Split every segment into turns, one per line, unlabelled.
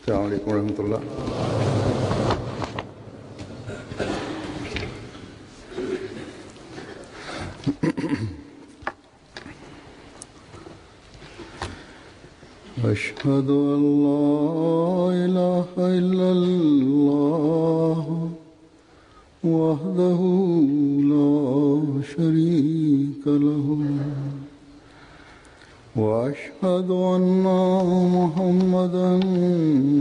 अस्सलामु अलैकुम रहमतुल्लाह। अशहदु अल्ला इलाहा इल्लल्लाह वहदहु ला शरीका लहु वअशहदु अन्ना मुहम्मदन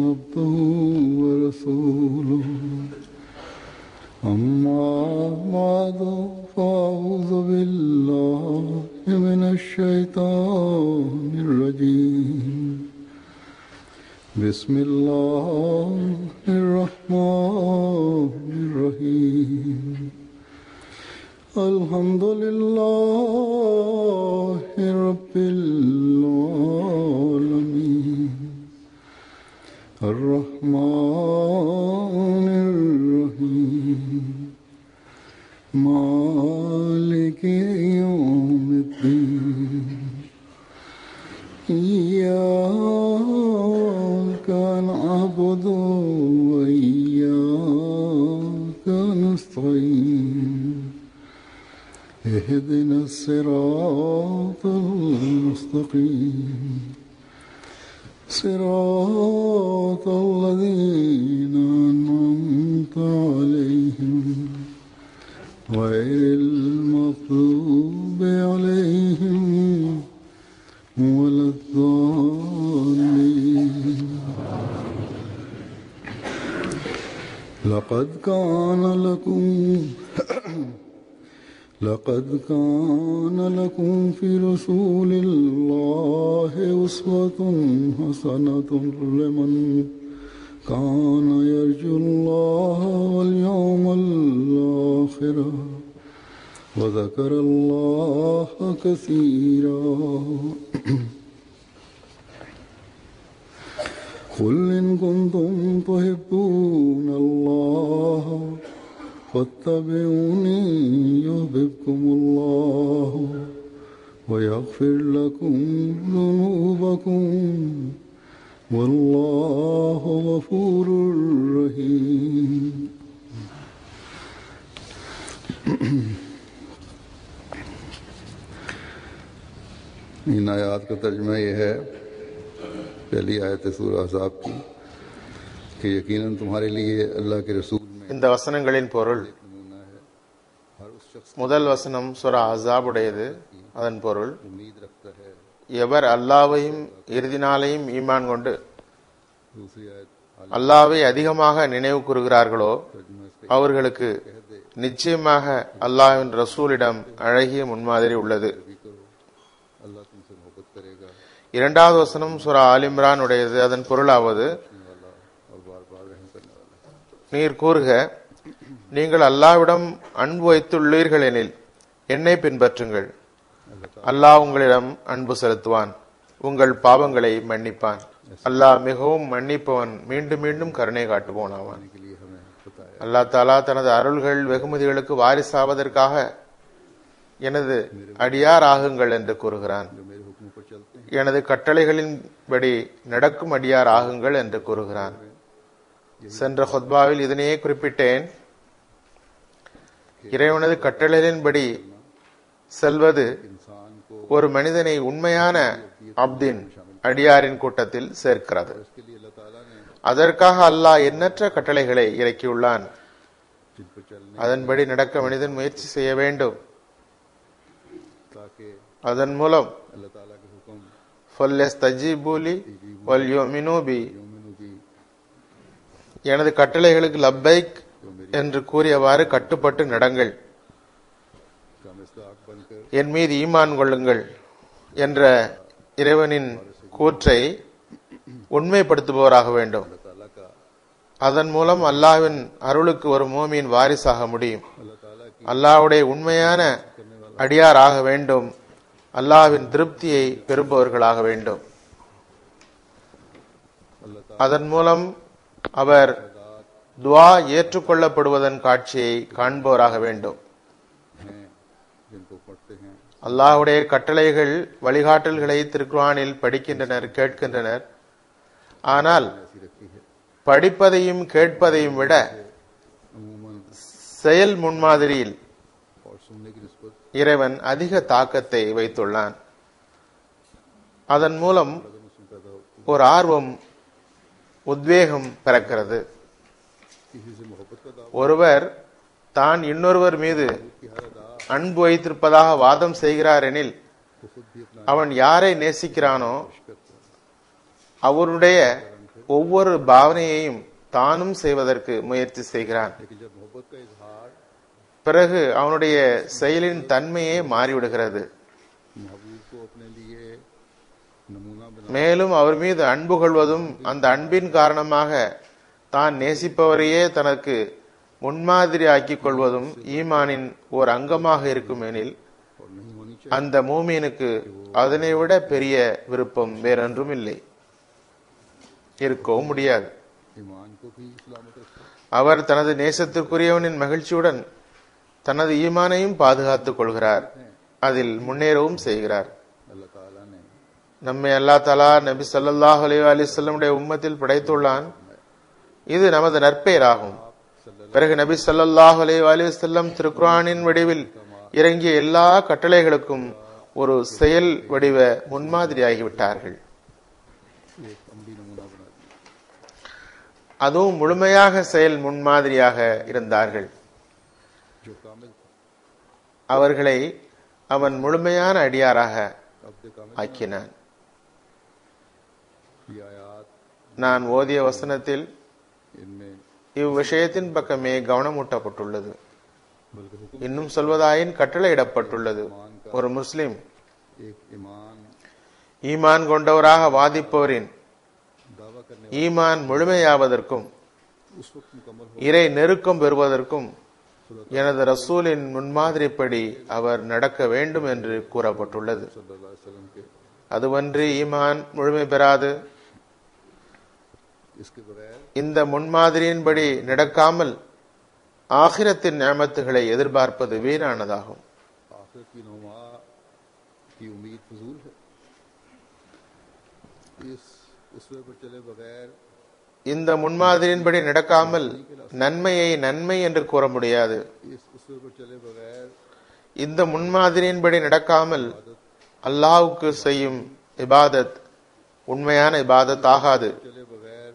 अब्दुहु व रसूलुहु अम्मा बअदु फ़अऊज़ु बिल्लाहि मिनश शैतानिर रजीम बिस्मिल्लाहिर रहमानिर रहीम अल्हम्दुलिल्लाहि रब्बिल आलमीन अर्रहमानिर रहीम मालिकि यौमिद्दीन इय्याका नअबुदु व इय्याका नस्तईन इहदिना सिरातल मुस्तकीम सिरातल लज़ीना अनअमता अलैहिम गैरिल मग़्दूबि अलैहिम वलद्दाल्लीन। लक़द कान लकुम फ़ी रसूलिल्लाहि उस्वतुन हसनतुन लिमन कान यर्जुल्लाह वल यौमल आखिर व ज़करल्लाह कसीरा। क़ुल इन कुन्तुम तुहिब्बूनल्लाह फत्तबिऊनी युहब्बिबकुमुल्लाह व यग़फ़िर लकुम ज़ुनूबकुम वल्लाहु गफ़ूरुर रहीम। इन आयात का तर्जुमा यह है, पहली आयत सूरह अहज़ाब की, कि यकीनन तुम्हारे लिए अल्लाह के रसूल में
இந்த வசனங்களின் பொருள், முதல் வசனம் சூரா அஹ்ஸாபுடையது. அதன் பொருள், எவர் அல்லாஹ்வையும் இறுதி நாளையும் ஈமான் கொண்டு அல்லாஹ்வை அதிகமாக நினைவு கூறுகிறார்களோ அவர்களுக்கு நிச்சயமாக அல்லாஹ்வின் ரசூலிடம் அழகிய முன்மாதிரி உள்ளது. இரண்டாவது வசனம் சூரா ஆல் இம்ரான் உடையது. அதன் பொருளாவது, நீர் கூறுக, நீங்கள் அல்லாஹ்விடம் அன்பு வைத்துள்ளீர்கள் எனில் என்னை பின்பற்றுங்கள். அல்லாஹ் உங்களிடம் அன்பு செலுத்துவான், உங்கள் பாவங்களை மன்னிப்பான். அல்லாஹ் மிகவும் மன்னிப்பவன், மீண்டும் மீண்டும் கருணை காட்டுவோன் ஆவான். அல்லாஹ் தஆலா தனது அருள்கள் வெகுமதிகளுக்கு வாரிசாவதற்காக எனது அடியார் ஆகுங்கள் என்று கூறுகிறான். எனது கட்டளைகளின்படி நடக்கும் அடியார் ஆகுங்கள் என்று கூறுகிறான். சென்ற ஹுத்பாவில் இதனையே குறிப்பிட்டேன். இறைவனது கட்டளைகளின்படி செல்வது ஒரு மனிதனை உண்மையான அப்தின் அடியாரின் கூட்டத்தில் சேர்க்கிறது. அதற்காக அல்லாஹ் எண்ணற்ற கட்டளைகளை இறக்கியுள்ளான். அதன்படி நடக்க மனிதன் முயற்சி செய்ய வேண்டும். அதன் மூலம் எனது கட்டளைகளுக்கு லப்பைக் என்று கூறியவாறு கட்டுப்பட்டு நடங்கள், என் மீது ஈமான் கொள்ளுங்கள் என்ற இறைவனின் கூற்றை உண்மைப்படுத்துபவராக வேண்டும். அதன் மூலம் அல்லாஹ்வின் அருளுக்கு ஒரு மோமின் வாரிசாக முடியும். அல்லாஹ்வுடைய உண்மையான அடியார் ஆக வேண்டும். அல்லாஹ்வின் திருப்தியை பெறுபவர்களாக வேண்டும். அதன் மூலம் அவர் துஆ ஏற்றுக்கொள்ளப்படுவதன் காட்சியை காண்பவராக வேண்டும். அல்லாஹ்வுடைய கட்டளைகள் வழிகாட்டல்களை திருக்குர்ஆனில் படிக்கின்றனர், கேட்கின்றனர். ஆனால்
ऐसी रखी है।
படிப்பதையும் கேட்பதையும் விட
अमूमन
செயல் முன்மாதிரியில்
और सुनने की निस्बत
இறைவன் அதிக தாக்கத்தை வைத்துள்ளான். அதன் மூலம்
मुस्लिम पैदा होती
ஒரு ஆர்வம், உத்வேகம் பிறக்கிறது.
है। किसी से मोहब्बत का दावा
ஒருவர் தான் இன்னொருவர் மீது
की हर अदा
அன்பு வைத்திருப்பதாக வாதம் செய்கிறார் எனில்
को खुद भी अपना
அவன் யாரை நேசிக்கிறானோ
करता है।
அவருடைய ஒவ்வொரு பாவனையையும் தானும் செய்வதற்கு முயற்சி செய்கிறான்.
लेकिन जब मोहब्बत का इजहार
பிறகு அவனுடைய செயலின் தன்மையே மாறிவிடுகிறது.
महबूब को अपने लिए नमूना बना
மேலும் அவர் மீது அன்பு கொள்வதும் அந்த அன்பின் காரணமாக தான் நேசிப்பவரையே தனக்கு முன்மாதிரி ஆக்கிக் கொள்வதும் ஈமானின் ஓர் அங்கமாக இருக்கும் எனில்
और नहीं होनी चाहिए।
அந்த மூமினுக்கு அதனை விட பெரிய விருப்பம் வேறொன்றும் இல்லை, இருக்கவும் முடியாது.
ईमान को भी सलामत रखता है।
அவர் தனது நேசத்திற்குரியவனின் மகிழ்ச்சியுடன் தனது ஈமானையும் பாதுகாத்துக் கொள்கிறார், அதில் முன்னேறவும் செய்கிறார்.
अल्लाह ताला ने
நம்மை அல்லாஹ் தஆலா நபி ஸல்லல்லாஹு அலைஹி வஸல்லமுடைய உம்மத்தில் படைத்துள்ளான். இது நமது நற்பெயராகும். பிறகு நபி ஸல்லல்லாஹு அலைஹி வஸல்லம் திருக்குர்ஆனின் வடிவில் இறங்கிய எல்லா கட்டளைகளுக்கும் ஒரு செயல் வடிவ முன்மாதிரியாகிவிட்டார்கள்.
एक अमली नमूना बना दिया।
அதுவும் முழுமையாக செயல் முன்மாதிரியாக இருந்தார்கள்.
जो कामिल था
அவர்களை அவன் முழுமையான அடியாராக
अब्द कामिल
ஆக்கினான்.
ये आयात
நான் ஓதிய வசனத்தில்
इनमें
இவ்விஷயத்தின் பக்கமே கவனமூட்டப்பட்டுள்ளது.
बल्कि हुक्म
இன்னும் சொல்வதாயின் கட்டளையிடப்பட்டுள்ளது, ஒரு முஸ்லிம்
एक ईमान
ஈமான் கொண்டவராக வாதிப்பவரின்
दावा करने
ஈமான் முழுமையாவதற்கும்
उस वक्त मुकम्मल हो
இறை நெருக்கம் பெறுவதற்கும் எனது ரசூலின் முன்மாதிரிப்படி அவர் நடக்க வேண்டும் என்று கூறப்பட்டுள்ளது.
सल्लल्लाहु अलैहि वसल्लम के
அதுவன்றி ஈமான் முழுமை பெறாது.
इसके बगैर
இந்த முன்மாதிரியின்படி நடக்காமல் ஆகிரத்தின் நியமத்துகளை எதிர்பார்ப்பது வீணானதாகும்.
आखिरत की नुमा की उम्मीद फजूल है। इस उसवे पर चले बगैर
இந்த முன்மாதிரியின்படி நடக்காமல் நன்மையை நன்மை என்று கூற முடியாது.
इस उसवे पर चले बगैर
இந்த முன்மாதிரியின்படி நடக்காமல் அல்லாஹ்வுக்கு செய்யும் இபாதத் உண்மையான இபாதத் ஆகாது.
चले बगैर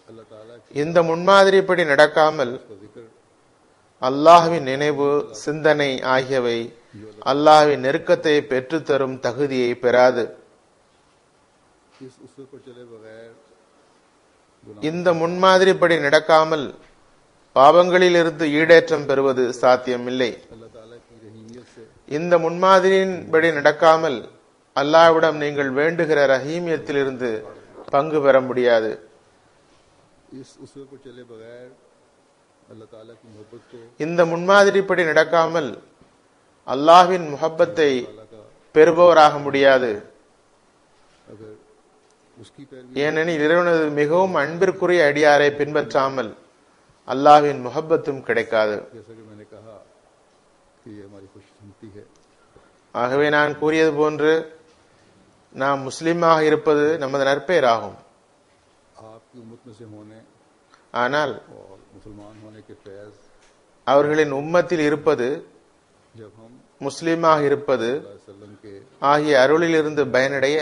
अल्लाह ताला की
இந்த முன்மாதிரிப்படி நடக்காமல்
जिक्र
அல்லாஹ்வின் நினைவு, சிந்தனை ஆகியவை அல்லாஹ்வின் நெருக்கத்தை பெற்றுத்தரும் தகுதியை பெறாது.
इस उसवे पर चले बगैर
இந்த முன்மாதிரிப்படி நடக்காமல் பாவங்களிலிருந்து ஈடேற்றம் பெறுவது சாத்தியமில்லை.
अल्लाह ताला की रहीमियत से
இந்த முன்மாதிரியின்படி நடக்காமல் அல்லாஹ்விடம் நீங்கள் வேண்டுகிற ரஹீமியத்திலிருந்து பங்கு பெற முடியாது.
इस उसवे पर चले बगैर अल्लाह ताला की मोहब्बत को
இந்த முன்மாதிரிப்படி நடக்காமல் அல்லாஹ்வின் முஹப்பத்தை
ताला का
பெறுபவராக முடியாது.
अगर उसकी पैरवी
ஏனெனில் இறைவனது மிகவும் அன்பிற்குரிய அடியாரை பின்பற்றாமல் அல்லாஹ்வின் முஹப்பத்தும் கிடைக்காது.
जैसा कि मैंने कहा कि ये हमारी खुशकिस्मती है।
ஆகவே நான் கூறியது போன்று நாம் முஸ்லிமாக இருப்பது நமது நற்பெயராகும்.
आपकी उम्मत में से होने
ஆனால்
और मुसलमान होने के फैज
அவர்களின் உம்மத்தில் இருப்பது,
जब हम
முஸ்லிமாக இருப்பது
वसल्लम के
ஆகிய அருளிலிருந்து பயனடைய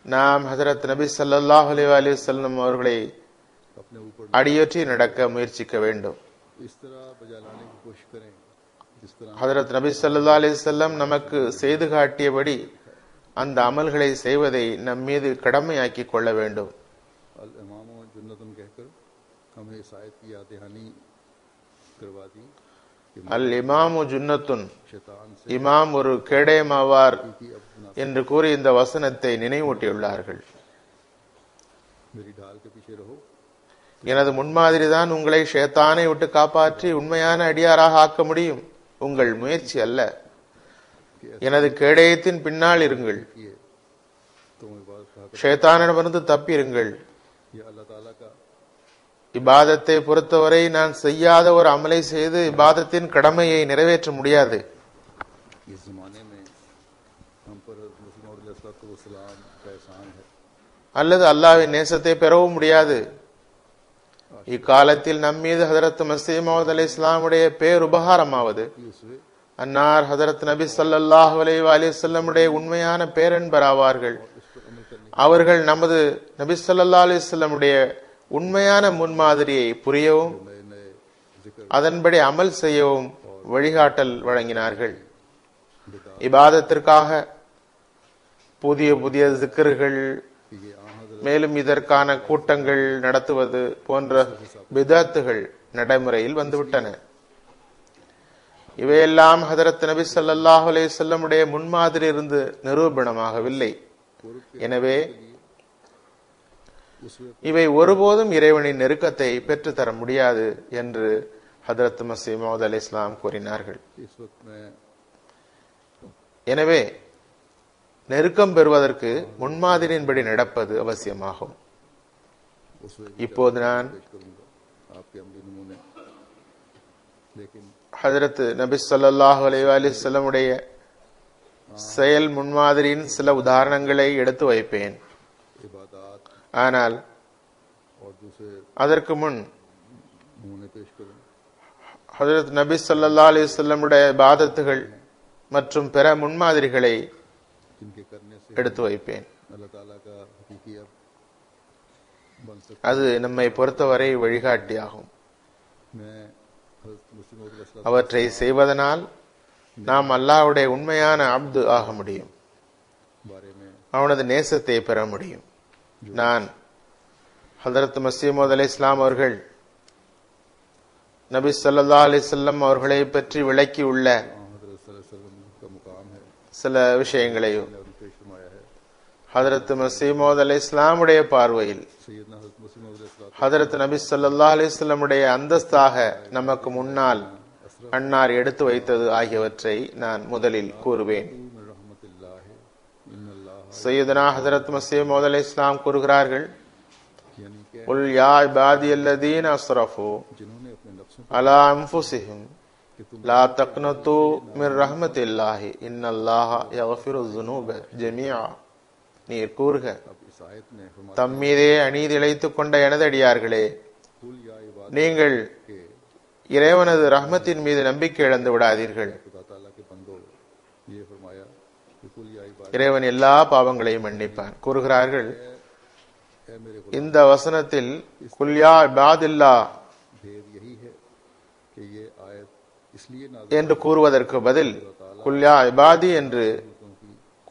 நாம் ஹஜரத் நபி ஸல்லல்லாஹு அலைஹி வஸல்லம் அவர்களை
अपने ऊपर
அடியொற்றி நடக்க முயற்சிக்க வேண்டும்.
इस तरह बजा लाने की कोशिश करें जिस तरह
ஹஜரத் நபி ஸல்லல்லாஹு அலைஹி வஸல்லம் நமக்கு செய்து காட்டியபடி அந்த அமல்களை செய்வதை நம் மீது கடமையாக்கிக் கொள்ள வேண்டும்.
अल इमाम जन्नतन कहकर हमें इस आयत की याद दहानी करवा दी कि
அல் இமாமு ஜுன்னத்துன்,
शैतान से
இமாம் ஒரு கேடயமாவார்
की अपना
என்று கூறி இந்த வசனத்தை நினைவூட்டியுள்ளார்கள்.
मेरी ढाल के पीछे रहो।
எனது முன்மாதிரி தான் உங்களை ஷேத்தானை விட்டு காப்பாற்றி உண்மையான அடியாராக ஆக்க முடியும், உங்கள் முயற்சி அல்ல. எனது கேடயத்தின் பின்னால் இருங்கள்,
किए तो इबादत कहा
ஷேத்தானிடமிருந்து தப்பிருங்கள்.
यह अल्लाह ताला का
இபாதத்தை பொறுத்தவரை நான் செய்யாத ஒரு அமலை செய்து இபாதத்தின் கடமையை நிறைவேற்ற முடியாது.
इस जमाने में हम पर मुस्लिम का एहसान है
அல்லது அல்லாஹ்வின் நேசத்தை பெறவும் முடியாது. இக்காலத்தில் நம்மீது ஹதரத் மஸீஹ் மவ்ஊத் அலைஹிஸ்ஸலாமுடைய பேருபகாரமாவது அன்னார் ஹதரத் நபி ஸல்லல்லாஹு அலைஹி வஸல்லம் உடைய உண்மையான பேரன்பர் ஆவார்கள். அவர்கள் நமது நபி ஸல்லல்லாஹு அலைஹி வஸல்லம் உடைய உண்மையான முன்மாதிரியை புரியவும் அதன்படி அமல் செய்யவும் வழிகாட்டல் வழங்கினார்கள். இபாதத்திற்காக புதிய புதிய zikர்கள், மேலும் இதற்கான கூட்டங்கள் நடத்துவது போன்ற பிதஅத்துகள் நடைமுறையில் வந்துவிட்டன. இவையெல்லாம் ஹதரத் நபி ஸல்லல்லாஹு அலைஹி வஸல்லம் உடைய முன்மாதிரி இருந்து நிரூபணமாகவில்லை. எனவே இவை ஒருபோதும் இறைவனின் நெருக்கத்தை பெற்றுத்தர முடியாது என்று ஹதரத் மஸீஹ் மவ்ஊத் அலைஹிஸ்ஸலாம் கூறினார்கள். எனவே நெருக்கம் பெறுவதற்கு முன்மாதிரியின்படி நடப்பது அவசியமாகும். இப்போது நான் ஹஜரத் நபி ஸல்லல்லாஹு அலைஹி வஸல்லம் உடைய செயல் முன்மாதிரியின் சில உதாரணங்களை எடுத்து வைப்பேன். ஆனால் அதற்கு முன் ஹஜரத் நபி ஸல்லல்லாஹு அலைஹி வஸல்லம் உடைய இபாதத்துகள் மற்றும் பிற முன்மாதிரிகளை எடுத்து வைப்பேன். அது நம்மை பொறுத்தவரை வழிகாட்டியாகும். அவற்றை செய்வதனால் நாம் அல்லாஹ்வுடைய உண்மையான அப்து ஆக முடியும், அவனது நேசத்தை பெற முடியும். நான் ஹதரத் மஸீஹ் மவ்ஊத் அலைஹிஸ்ஸலாம் அவர்கள் நபி ஸல்லல்லாஹு அலைஹி வஸல்லம் அவர்களை பற்றி விளக்கியுள்ள சில விஷயங்களையும் ஹதரத் மஸீஹ் மவ்ஊத் அலைஹிஸ்ஸலாம் உடைய பார்வையில் ஹதரத் நபி ஸல்லல்லாஹு அலைஹி வஸல்லம் உடைய அந்தஸ்தாக நமக்கு முன்னால் அன்னார் எடுத்து வைத்தது ஆகியவற்றை நான் முதலில் கூறுவேன். சையதுனா ஹதரத் மஸீஹ் மவ்ஊத் அலைஹிஸ்ஸலாம் கூறுகிறார்கள், குல் யா இபாதியல்லதீன அஸ்ரஃபு அலா அன்ஃபுஸிஹிம் லா தக்னது மிர் ரஹ்மத்தில்லாஹி இன்னல்லாஹ யக்ஃபிரு ஸுனூப ஜமீஆ. நீர் கூறுக, தம்மீதே அநீதி இழைத்துக் கொண்ட எனது அடியார்களே, நீங்கள் இறைவனது ரஹ்மத்தின் மீது நம்பிக்கை இழந்து விடாதீர்கள். இறைவன் எல்லா பாவங்களையும் மன்னிப்பான். கூறுகிறார்கள், இந்த வசனத்தில் குல் யா இபாதில்லா என்று கூறுவதற்கு பதில் குல் யா இபாதி என்று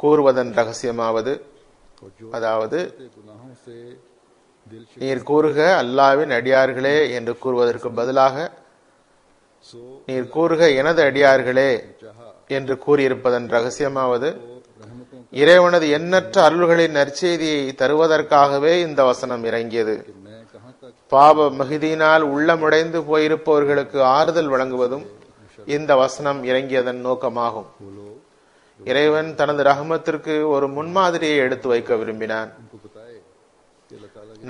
கூறுவதன் ரகசியமாவது, அதாவது நீர் கூறுக அல்லாஹ்வின் அடியார்களே என்று கூறுவதற்கு பதிலாக நீர் கூறுக எனது அடியார்களே என்று கூறியிருப்பதன் ரகசியமாவது, இறைவனது எண்ணற்ற அருள்களின் நற்செய்தியை தருவதற்காகவே இந்த வசனம் இறங்கியது. பாவ மிகுதியினால் உள்ளமுடைந்து போயிருப்பவர்களுக்கு ஆறுதல் வழங்குவதும் இந்த வசனம் இறங்கியதன் நோக்கமாகும். இறைவன் தனது ரஹமத்திற்கு ஒரு முன்மாதிரியை எடுத்து வைக்க விரும்பினான்.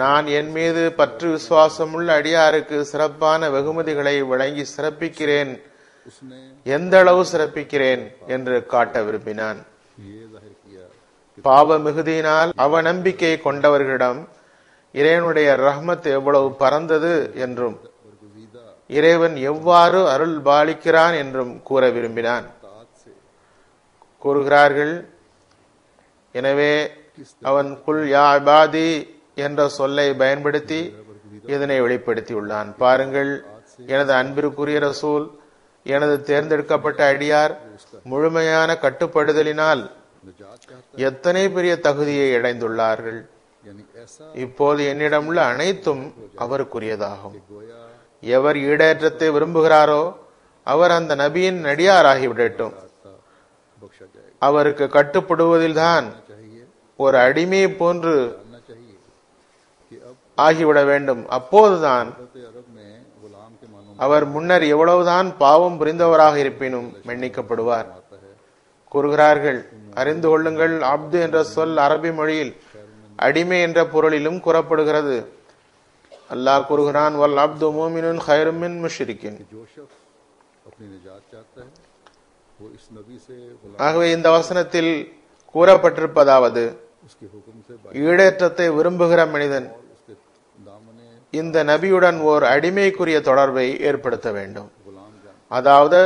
நான் என் மீது பற்று விசுவாசம் உள்ள அடியாருக்கு சிறப்பான வெகுமதிகளை வழங்கி சிறப்பிக்கிறேன், எந்த அளவு சிறப்பிக்கிறேன் என்று காட்ட விரும்பினான். பாவ மிகுதியினால் அவநம்பிக்கை கொண்டவர்களிடம் இறைவனுடைய ரஹ்மத் எவ்வளவு பரந்தது என்றும் இறைவன் எவ்வாறு அருள் பாலிக்கிறான் என்றும் கூற விரும்பினான். கூறுகிறார்கள், எனவே அவன் குல் யா இபாதி என்ற சொல்லை பயன்படுத்தி இதனை வெளிப்படுத்தியுள்ளான். பாருங்கள், எனது அன்பிற்குரிய ரசூல், எனது தேர்ந்தெடுக்கப்பட்ட அடியார் முழுமையான கட்டுப்படுதலினால் எத்தனை பெரிய தகுதியை அடைந்துள்ளார்கள். இப்போது என்னிடம் உள்ள அனைத்தும் அவருக்குரியதாகும். எவர் ஈடேற்றத்தை விரும்புகிறாரோ அவர் அந்த நபியின் அடியாராகிவிடட்டும். அவருக்கு கட்டுப்படுவதில்தான் ஒரு அடிமை போன்று ஆகிவிட வேண்டும். அப்போதுதான் அவர் முன்னர் எவ்வளவுதான் பாவம் புரிந்தவராக இருப்பினும் மன்னிக்கப்படுவார். கூறுகிறார்கள், அறிந்து கொள்ளுங்கள், அப்து என்ற சொல் அரபி மொழியில் அடிமை என்ற பொருளிலும் கூறப்படுகிறது. அல்லாஹ் கூறுகிறான், வல் அப்து மூமினுன் கைரும் மின் முஷ்ரிக்கின். ஆகவே இந்த வசனத்தில் கூறப்பட்டிருப்பதாவது,
उसके हुक्म से
ஈடேற்றத்தை விரும்புகிற மனிதன்
उसके दामने
இந்த நபியுடன் ஓர் அடிமைக்குரிய தொடர்பை ஏற்படுத்த வேண்டும்.
गुलाम जान
அதாவது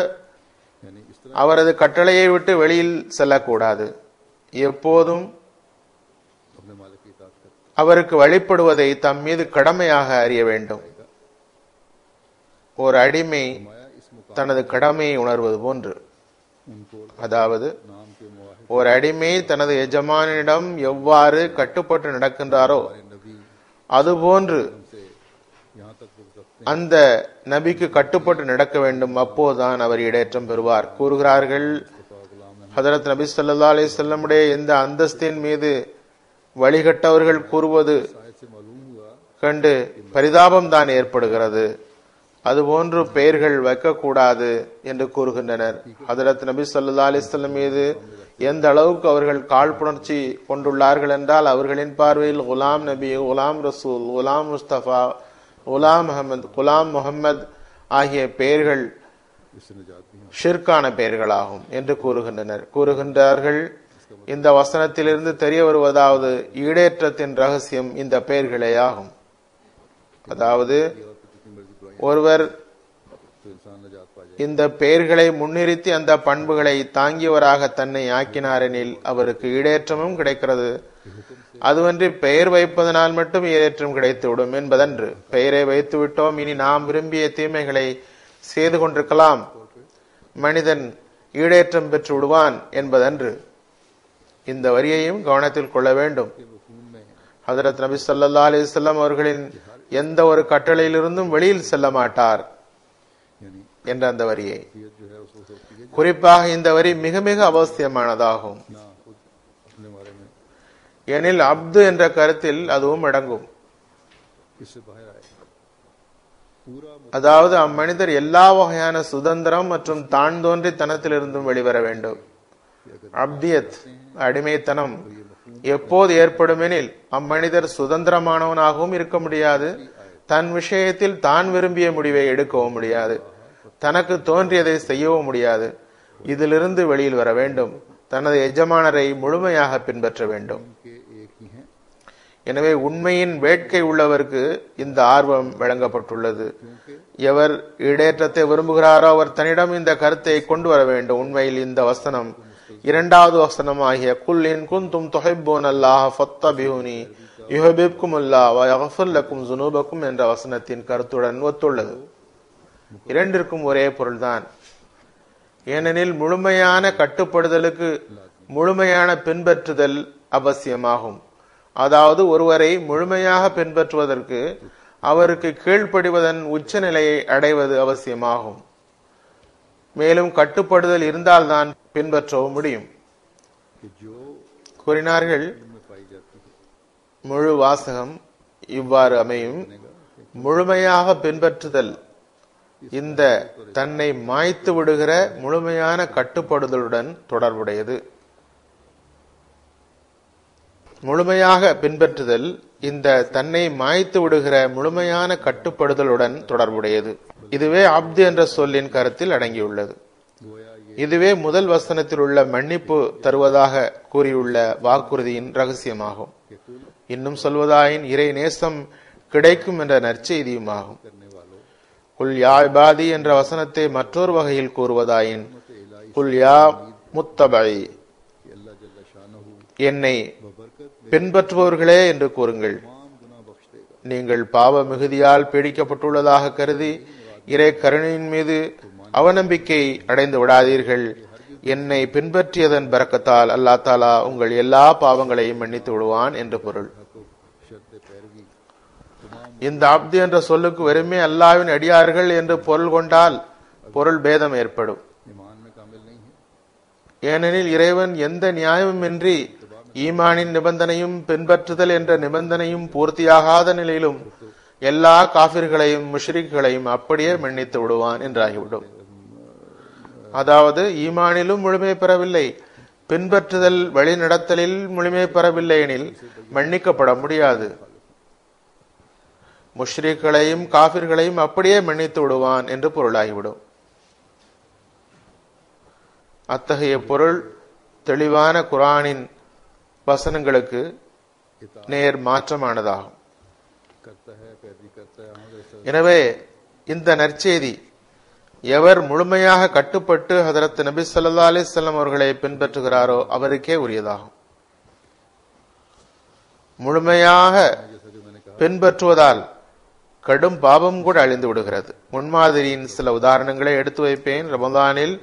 यानी इस तरह
அவரது கட்டளையை விட்டு வெளியில் செல்லக்கூடாது. எப்போதும்
अपने मालिक की इताअत करता
அவருக்கு வழிபடுவதை தம் மீது கடமையாக அறிய வேண்டும். ஒரு அடிமை
माया इस मुकाम
தனது கடமையை உணர்வது போன்று.
उनको
அதாவது
नाम के मुवाहिद
ஒரு அடிமை தனது எஜமானிடம் எவ்வாறு கட்டுப்பட்டு நடக்கின்றாரோ
नबी
அதுபோன்று
से यहाँ तक रुक सकते
அந்த நபிக்கு கட்டுப்பட்டு நடக்க வேண்டும். அப்போதுதான் அவர் ஈடேற்றம் பெறுவார். கூறுகிறார்கள், ஹதரத் நபி ஸல்லல்லாஹு அலைஹி வஸல்லமுடைய இந்த அந்தஸ்தின் மீது வழிகட்டவர்கள் கூறுவது
शायद से मालूम हुआ
கண்டு பரிதாபம் தான் ஏற்படுகிறது. அதுபோன்று பெயர்கள் வைக்கக்கூடாது என்று கூறுகின்றனர். ஹதரத் நபி ஸல்லல்லாஹு அலைஹி வஸல்லம் மீது எந்த அளவுக்கு அவர்கள் காழ்ப்புணர்ச்சி கொண்டுள்ளார்கள் என்றால் அவர்களின் பார்வையில் குலாம் நபி, குலாம் ரசூல், குலாம் முஸ்தபா, குலாம் அஹமத், குலாம் முஹம்மத் ஆகிய பெயர்கள்
इससे निजात भी
ஷிர்கான பெயர்களாகும் என்று கூறுகின்றார்கள். இந்த வசனத்திலிருந்து தெரிய வருவதாவது ஈடேற்றத்தின் ரகசியம் இந்த பெயர்களே ஆகும். அதாவது ஒருவர்
तो इंसान निजात पा जाए
இந்த பெயர்களை முன்னிறுத்தி அந்த பண்புகளை தாங்கியவராக தன்னை ஆக்கினாரெனில் அவருக்கு ஈடேற்றமும் கிடைக்கிறது. அதுவன்றி பெயர் வைப்பதனால் மட்டும் ஈடேற்றம் கிடைத்துவிடும் என்பதன்று. பெயரை வைத்து விட்டோம், இனி நாம் விரும்பிய தீமைகளை செய்து கொண்டிருக்கலாம், மனிதன் ஈடேற்றம் பெற்று விடுவான் என்பதன்று. இந்த வரியையும் கவனத்தில் கொள்ள வேண்டும். ஹதரத் நபி ஸல்லல்லாஹு அலைஹி வஸல்லம் அவர்களின் எந்த ஒரு கட்டளையிலிருந்தும் வெளியில் செல்ல மாட்டார்
यानी
என்ற அந்த வரியை.
ये जो है उसको होती है
குறிப்பாக இந்த வரி மிக மிக அவசியமானதாகும்.
ना खुद अपने बारे में
எனில் அப்து என்ற கருத்தில் அதுவும் அடங்கும்.
इससे बाहर आए पूरा
அதாவது அம்மனிதர் எல்லா வகையான சுதந்திரம் மற்றும் தான் தோன்றி தனத்திலிருந்தும் வெளிவர வேண்டும். அப்தியத் அடிமைத்தனம் எப்போது ஏற்படுமெனில் அம்மனிதர் சுதந்திரமானவனாகவும் இருக்க முடியாது, தன் விஷயத்தில் தான் விரும்பிய முடிவை எடுக்கவும் முடியாது, தனக்கு தோன்றியதை செய்யவும் முடியாது. இதிலிருந்து வெளியில் வர வேண்டும். தனது எஜமானரை முழுமையாக பின்பற்ற வேண்டும்.
के एक ही हैं
எனவே உண்மையின் வேட்கை உள்ளவருக்கு இந்த ஆர்வம் வழங்கப்பட்டுள்ளது. எவர் ஈடேற்றத்தை விரும்புகிறாரோ அவர் தன்னிடம் இந்த கருத்தை கொண்டு வர வேண்டும். உண்மையில் இந்த வசனம் இரண்டாவது வசனம் ஆகிய குல் இன் குன்தும் துஹிப்பூனல்லாஹ ஃபத்தபிஊனி யுஹிப்புக்குமுல்லாஹ் வ யக்ஃபிர் லக்கும் ஸுனூபக்கும் என்ற வசனத்தின் கருத்துடன் ஒத்துள்ளது. இரண்டிற்கும் ஒரே பொருள்தான். ஏனெனில் முழுமையான கட்டுப்படுதலுக்கு முழுமையான பின்பற்றுதல் அவசியமாகும். அதாவது ஒருவரை முழுமையாக பின்பற்றுவதற்கு அவருக்கு கீழ்ப்படிவதன் உச்சநிலையை அடைவது அவசியமாகும். மேலும் கட்டுப்படுதல் இருந்தால்தான் பின்பற்றவும் முடியும்.
कि जो
கூறினார்கள்,
में पाई जाती है
முழு வாசகம் இவ்வாறு அமையும். முழுமையாக பின்பற்றுதல் இந்த தன்னை மாய்த்து விடுகிற முழுமையான கட்டுப்படுதலுடன் தொடர்புடையது. முழுமையாக பின்பற்றுதல் இந்த தன்னை மாய்த்து விடுகிற முழுமையான கட்டுப்படுதலுடன் தொடர்புடையது. இதுவே அப்து என்ற சொல்லின் கருத்தில் அடங்கியுள்ளது.
गोया ये
இதுவே முதல் வசனத்தில் உள்ள மன்னிப்பு தருவதாக கூறியுள்ள வாக்குறுதியின் ரகசியமாகும்.
कि कुल
இன்னும் சொல்வதாயின் இறை நேசம் கிடைக்கும் என்ற நற்செய்தியுமாகும்.
करने वालों
குல் யா இபாதி என்ற வசனத்தை மற்றொரு வகையில் கூறுவதாயின் குல் யா முத்தபை
कि अल्लाह जल्ला शानहू
என்னை
बबरकत
பின்பற்றுபவர்களே என்று கூறுங்கள்.
तमाम गुनाह बख्श देगा
நீங்கள் பாவ மிகுதியால் பீடிக்கப்பட்டுள்ளதாக கருதி இறை கருணையின் மீது அவநம்பிக்கை அடைந்து விடாதீர்கள். என்னை பின்பற்றியதன் பரக்கத்தால் அல்லாஹ் தாலா உங்கள் எல்லா பாவங்களையும் மன்னித்து விடுவான் என்று பொருள்.
शर्त पैरवी
இந்த அப்து என்ற சொல்லுக்கு வெறுமே அல்லாஹ்வின் அடியார்கள் என்று பொருள் கொண்டால் பொருள் பேதம் ஏற்படும்.
ईमान में कामिल नहीं है
ஏனெனில் இறைவன் எந்த நியாயமுமின்றி ஈமானின் நிபந்தனையும் பின்பற்றுதல் என்ற நிபந்தனையும் பூர்த்தியாகாத நிலையிலும் எல்லா காபிர்களையும் முஷ்ரிக்குகளையும் அப்படியே மன்னித்து விடுவான் என்றாகிவிடும். அதாவது ஈமானிலும் முழுமை பெறவில்லை, பின்பற்றுதல் வழிநடத்தலில் முழுமை பெறவில்லை எனில் மன்னிக்கப்பட முடியாது. முஷ்ரிக்குகளையும் காபிர்களையும் அப்படியே மன்னித்து விடுவான் என்று பொருளாகிவிடும். அத்தகைய பொருள் தெளிவான குர்ஆனின் வசனங்களுக்கு நேர் மாற்றமானதாகும். எனவே இந்த நற்செய்தி எவர் முழுமையாக கட்டுப்பட்டு ஹதரத் நபி ஸல்லல்லாஹு அலைஹி வஸல்லம் அவர்களை பின்பற்றுகிறாரோ அவருக்கே உரியதாகும். முழுமையாக பின்பற்றுவதால் கடும் பாவம் கூட அழிந்து விடுகிறது. முன்மாதிரியின் சில உதாரணங்களை எடுத்து வைப்பேன். ரமலானில்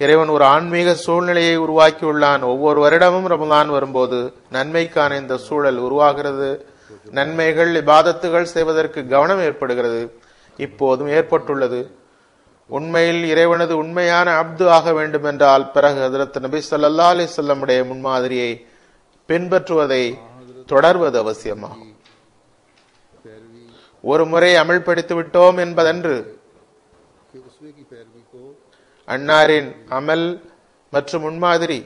இறைவன் ஒரு ஆன்மீக சூழ்நிலையை உருவாக்கியுள்ளான். ஒவ்வொரு வருடமும் ரமலான் வரும்போது நன்மைக்கான இந்த சூழல் உருவாகிறது. நன்மைகள் இபாதத்துகள் செய்வதற்கு கவனம் ஏற்படுகிறது. இப்போதும் ஏற்பட்டுள்ளது. உண்மையில் இறைவனது உண்மையான அப்து ஆக வேண்டும் என்றால் பிறகு ஹஜ்ரத் நபி ஸல்லல்லாஹு அலைஹி வஸல்லம் உடைய முன்மாதிரியை பின்பற்றுவதை தொடர்வது அவசியமாகும். ஒரு முறை அமல்படுத்தி விட்டோம் என்பதன்று அன்னாரின் அமல் மற்றும் முன்மாதிரி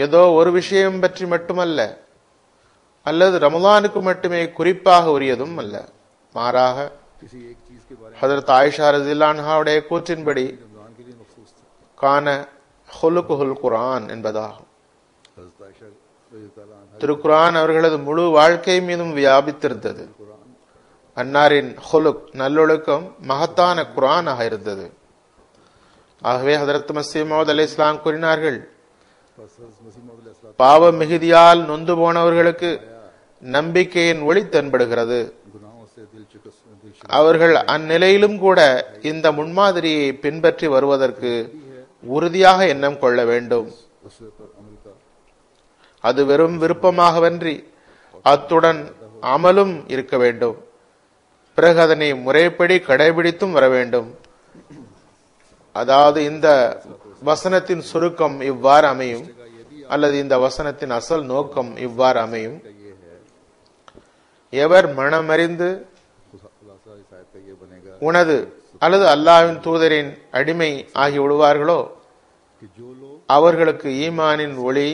ஏதோ ஒரு விஷயம் பற்றி மட்டுமல்ல, அல்லது ரமலானுக்கு மட்டுமே குறிப்பாக உரியதும் அல்ல. மாறாக ஹஜ்ரத் ஆயிஷா ரலியல்லாஹு அன்ஹாவுடைய கூற்றின்படி கான ஹுலுகுல் குர்ஆன் என்பதாகும். திருக்குர்ஆன் அவர்களது முழு வாழ்க்கை மீதும் வியாபித்திருந்தது. அன்னாரின் ஹுலுக் நல்லொழுக்கம் மகத்தான குர்ஆனாக இருந்தது. ஆகவே ஹஜ்ரத் மஸீஹ் மவ்ஊத் அலைஹிஸ்ஸலாம் கூறினார்கள், பாவ மிகுதியால் நொந்து போனவர்களுக்கு நம்பிக்கையின் ஒளி தென்படுகிறது. அவர்கள் அந்நிலையிலும் கூட இந்த முன்மாதிரியை பின்பற்றி வருவதற்கு உறுதியாக எண்ணம் கொள்ள வேண்டும். அது வெறும் விருப்பமாகவன்றி அத்துடன் அமலும் இருக்க வேண்டும். பிறகு அதனை முறைப்படி கடைபிடித்தும் வர வேண்டும். அதாவது இந்த வசனத்தின் சுருக்கம் இவ்வாறு அமையும், அல்லது இந்த வசனத்தின் அசல் நோக்கம் இவ்வாறு அமையும். எவர் மனமறிந்து உனது அல்லது அல்லாஹ்வின் தூதரின் அடிமை ஆகி விடுவார்களோ அவர்களுக்கு ஈமானின் ஒளி,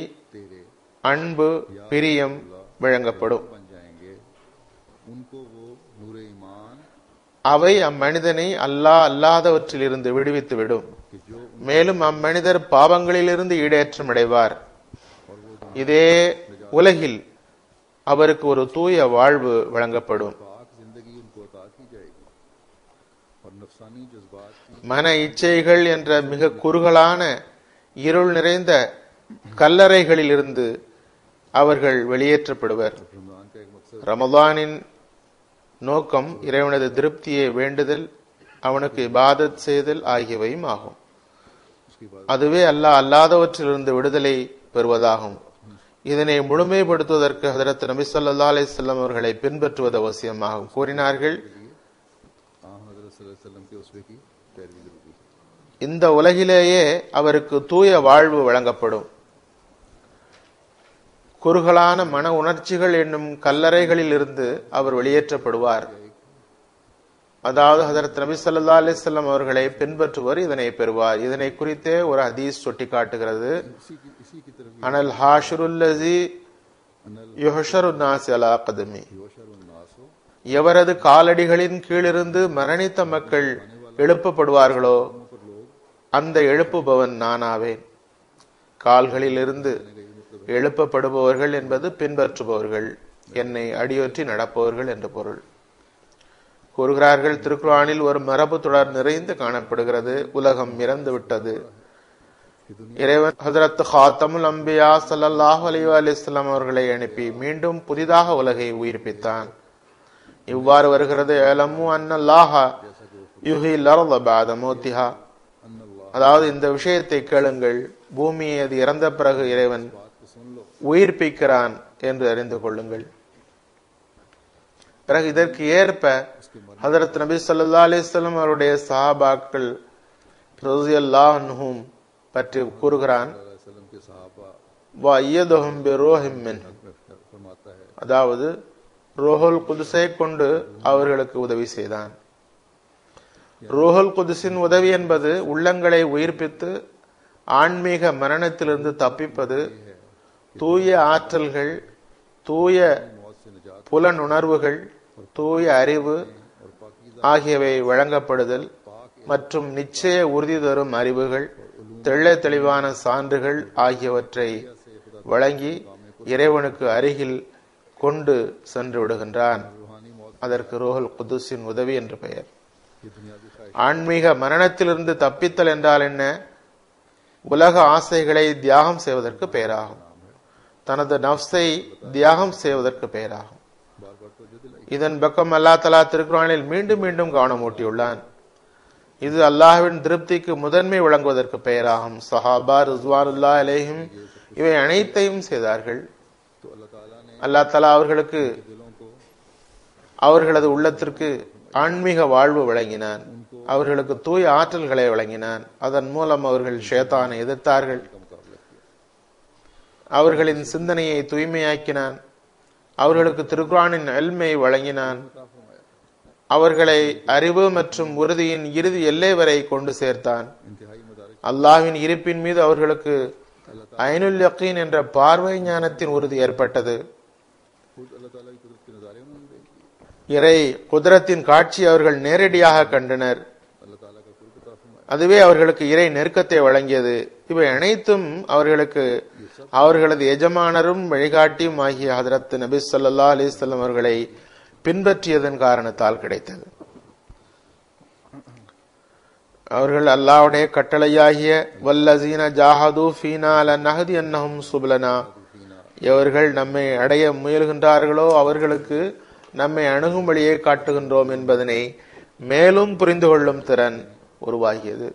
அன்பு, பிரியம் வழங்கப்படும். அவை அம்மனிதனை அல்லாஹ் அல்லாதவற்றிலிருந்து விடுவித்துவிடும். மேலும் அம்மனிதர் பாவங்களிலிருந்து ஈடேற்றம் அடைவார். இதே உலகில் அவருக்கு ஒரு தூய வாழ்வு வழங்கப்படும். மன இச்சைகள் என்ற மிக குறுகலான இருள் நிறைந்த கல்லறைகளிலிருந்து அவர்கள் வெளியேற்றப்படுவர். ரமலானின் நோக்கம் இறைவனது திருப்தியை வேண்டுதல், அவனுக்கு இபாதத் செய்தல் ஆகியவையும் ஆகும். அதுவே அல்லாஹ் அல்லாதவற்றிலிருந்து விடுதலை பெறுவதாகும். இதனை முழுமைப்படுத்துவதற்கு ஹஜ்ரத் நபி ஸல்லல்லாஹு அலைஹி வஸல்லம் அவர்களை பின்பற்றுவது அவசியமாகும். கூறினார்கள், இந்த உலகிலேயே அவருக்கு தூய வாழ்வு வழங்கப்படும். குறுகலான மன உணர்ச்சிகள் என்னும் கல்லறைகளில் இருந்து அவர் வெளியேற்றப்படுவார். அதாவது ஹஜ்ரத் நபி ஸல்லல்லாஹு அலைஹி வஸல்லம் அவர்களை பின்பற்றுவர் இதனை பெறுவார். இதனை குறித்தே ஒரு ஹதீஸ் சுட்டி காட்டுகிறது. அனல் ஹாஷிருல்லஸி யுஹ்ஷரு நாஸ் அலா கதமி, எவரது காலடிகளின் கீழிருந்து மரணித்த மக்கள் எழுப்பப்படுவார்களோ அந்த எழுப்புபவன் நானாவேன். கால்களிலிருந்து எழுப்பப்படுபவர்கள் என்பது பின்பற்றுபவர்கள், என்னை அடியொற்றி நடப்பவர்கள் என்று பொருள். கூறுகிறார்கள், திருக்குர்ஆனில் ஒரு மரபு தொடர் நிறைந்து காணப்படுகிறது. உலகம் இறந்து விட்டது. இறைவன் ஹஜ்ரத் ஹாத்தமுல் அம்பியா ஸல்லல்லாஹு அலைஹி வஸல்லம் அவர்களை அனுப்பி மீண்டும் புதிதாக உலகை உயிர்ப்பித்தான். இவ்வாறு வருகிறது, அலமு அன்னல்லாஹ யுஹில் அர்த பஅத மௌத்திஹா, அதாவது இந்த விஷயத்தை கேளுங்கள், பூமியை அது இறந்த பிறகு இறைவன் உயிர்ப்பிக்கிறான் என்று அறிந்து கொள்ளுங்கள். பிறகு இதற்கு ஏற்ப ஹஜ்ரத் நபி ஸல்லல்லாஹு அலைஹி வஸல்லம் அவருடைய சஹாபாக்கள் ரலியல்லாஹு அன்ஹும் பற்றி கூறுகிறான், அதாவது ரூஹுல் குதுஸை கொண்டு அவர்களுக்கு உதவி செய்தான். ரூஹுல் குதுஸின் உதவி என்பது உள்ளங்களை உயிர்ப்பித்து ஆன்மீக மரணத்திலிருந்து தப்பிப்பது, தூய ஆற்றல்கள், தூய புலனுணர்வுகள், தூய அறிவு ஆகியவை வழங்கப்படுதல் மற்றும் நிச்சய உறுதி தரும் அறிவுகள், தெள்ள தெளிவான சான்றுகள் ஆகியவற்றை வழங்கி இறைவனுக்கு அருகில் கொண்டு சென்று விடுகின்றான். அதற்கு ரூஹுல் குதுஸின் உதவி என்று பெயர். ஆன்மீக மரணத்திலிருந்து தப்பித்தல் என்றால் என்ன? உலக ஆசைகளை தியாகம் செய்வதற்கு பெயராகும். தனது நஃப்ஸை தியாகம் செய்வதற்கு பெயராகும். இதன் பக்கம் அல்லாஹ் தஆலா திருக்குர்ஆனில் மீண்டும் மீண்டும் கவனம் ஊட்டியுள்ளான். இது அல்லாஹ்வின் திருப்திக்கு முதன்மை வழங்குவதற்கு பெயராகும். சஹாபா ரிஸ்வானுல்லாஹி அலைஹிம் இவை அனைத்தையும் செய்தார்கள். அல்லாஹ் தஆலா அவர்களுக்கு அவர்களது உள்ளத்திற்கு ஆன்மீக வாழ்வு வழங்கினான். அவர்களுக்கு தூய ஆற்றல்களை வழங்கினான். அதன் மூலம் அவர்கள் ஷைத்தானை எதிர்த்தார்கள். அவர்களின் சிந்தனையை தூய்மையாக்கினான். அவர்களுக்கு திருக்குர்ஆனின் இல்மை வழங்கினான். அவர்களை அறிவு மற்றும் உறுதியின் இறுதி எல்லை வரை கொண்டு சேர்த்தான். அல்லாஹ்வின் இருப்பின் மீது அவர்களுக்கு ஐனுல் யகீன் என்ற பார்வை ஞானத்தின் உறுதி ஏற்பட்டது. இறை குதரத்தின் காட்சி அவர்கள் நேரடியாக கண்டனர். அதுவே அவர்களுக்கு இறை நெருக்கத்தை வழங்கியது. இவை அனைத்தும் அவர்களுக்கு அவர்களது எஜமானரும் வழிகாட்டியும் ஆகிய ஹதரத் நபி ஸல்லல்லாஹு அலைஹி வஸல்லம் அவர்களை பின்பற்றியதன் காரணத்தால் கிடைத்தது. அவர்கள் அல்லாஹ்வுடைய கட்டளையாகிய வல்லஸீன ஜாஹது ஃபீனா லனஹ்தியன்னஹும் சுபலனா, எவர்கள் நம்மை அடைய முயல்கின்றார்களோ அவர்களுக்கு நம்மை அணுகும் வழியை காட்டுகின்றோம் என்பதனை மேலும் புரிந்து கொள்ளும் திறன் உருவாகியது.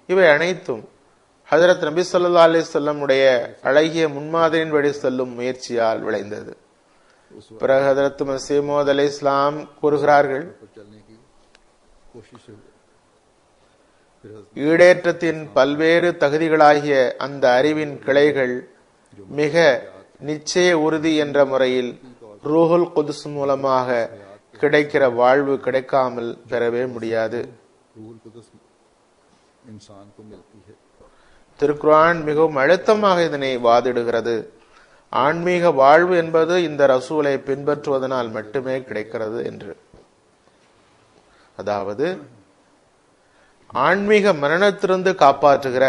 இவை அனைத்தும் ஹஜரத் நபி ஸல்லல்லாஹு அலைஹி வஸல்லம் உடைய அழகிய முன்மாதிரியின் வழி செல்லும் முயற்சியால் விளைந்தது. பிறகு ஹஜரத் மஸீஹ் மவ்ஊத் அலைஹிஸ்ஸலாம் கூறுகிறார்கள், ஈடேற்றத்தின் பல்வேறு தகுதிகளாகிய அந்த அறிவின் கிளைகள் மிக நிச்சய உறுதி என்ற முறையில் ரூஹுல் குதுஸ் மூலமாக கிடைக்கிற வாழ்வு கிடைக்காமல் பெறவே முடியாது. திருக்குர்ஆன் மிகவும் அழுத்தமாக இதனை வாதிடுகிறது. ஆன்மீக வாழ்வு என்பது இந்த ரசூலை பின்பற்றுவதனால் மட்டுமே கிடைக்கிறது என்று. அதாவது ஆன்மீக மரணத்திலிருந்து காப்பாற்றுகிற,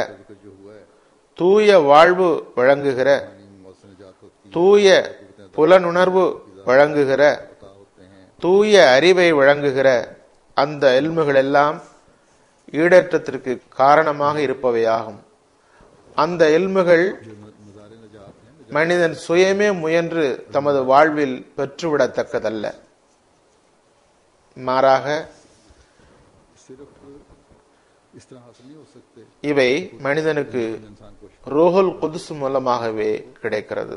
தூய வாழ்வு வழங்குகிற, தூய புலனுணர்வு வழங்குகிற, தூய அறிவை வழங்குகிற அந்த இல்முகள் எல்லாம் ஈடேற்றத்திற்கு காரணமாக இருப்பவையாகும். அந்த இல்முகள் மனிதன் சுயமே முயன்று தமது வாழ்வில் பெற்றுவிடத்தக்கதல்ல. மாறாக இவை மனிதனுக்கு ரூஹுல் குதுஸ் மூலமாகவே கிடைக்கிறது.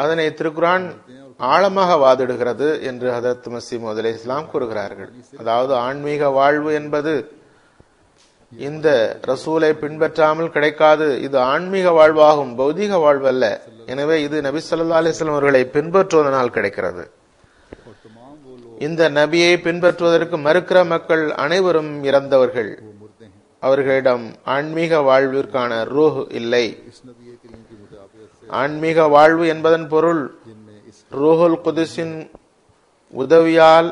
அதனை திருக்குர்ஆன் ஆழமாக வாதிடுகிறது என்று ஹதரத் மஸீஹ் மவ்ஊத் அலைஹிஸ்ஸலாம் கூறுகிறார்கள். அதாவது ஆன்மீக வாழ்வு என்பது இந்த ரசூலை பின்பற்றாமல் கிடைக்காது. இது ஆன்மீக வாழ்வாகும், பௌதிக வாழ்வு அல்ல. எனவே இது நபி ஸல்லல்லாஹு அலைஹி வஸல்லம் அவர்களை பின்பற்றுவதனால் கிடைக்கிறது. இந்த நபியை பின்பற்றுவதற்கு மறுக்கிற மக்கள் அனைவரும் இறந்தவர்கள். அவர்களிடம் ஆன்மீக வாழ்விற்கான ரூஹ் இல்லை. ஆன்மீக வாழ்வு என்பதன் பொருள் ரூஹுல் குதுஸின் உதவியால்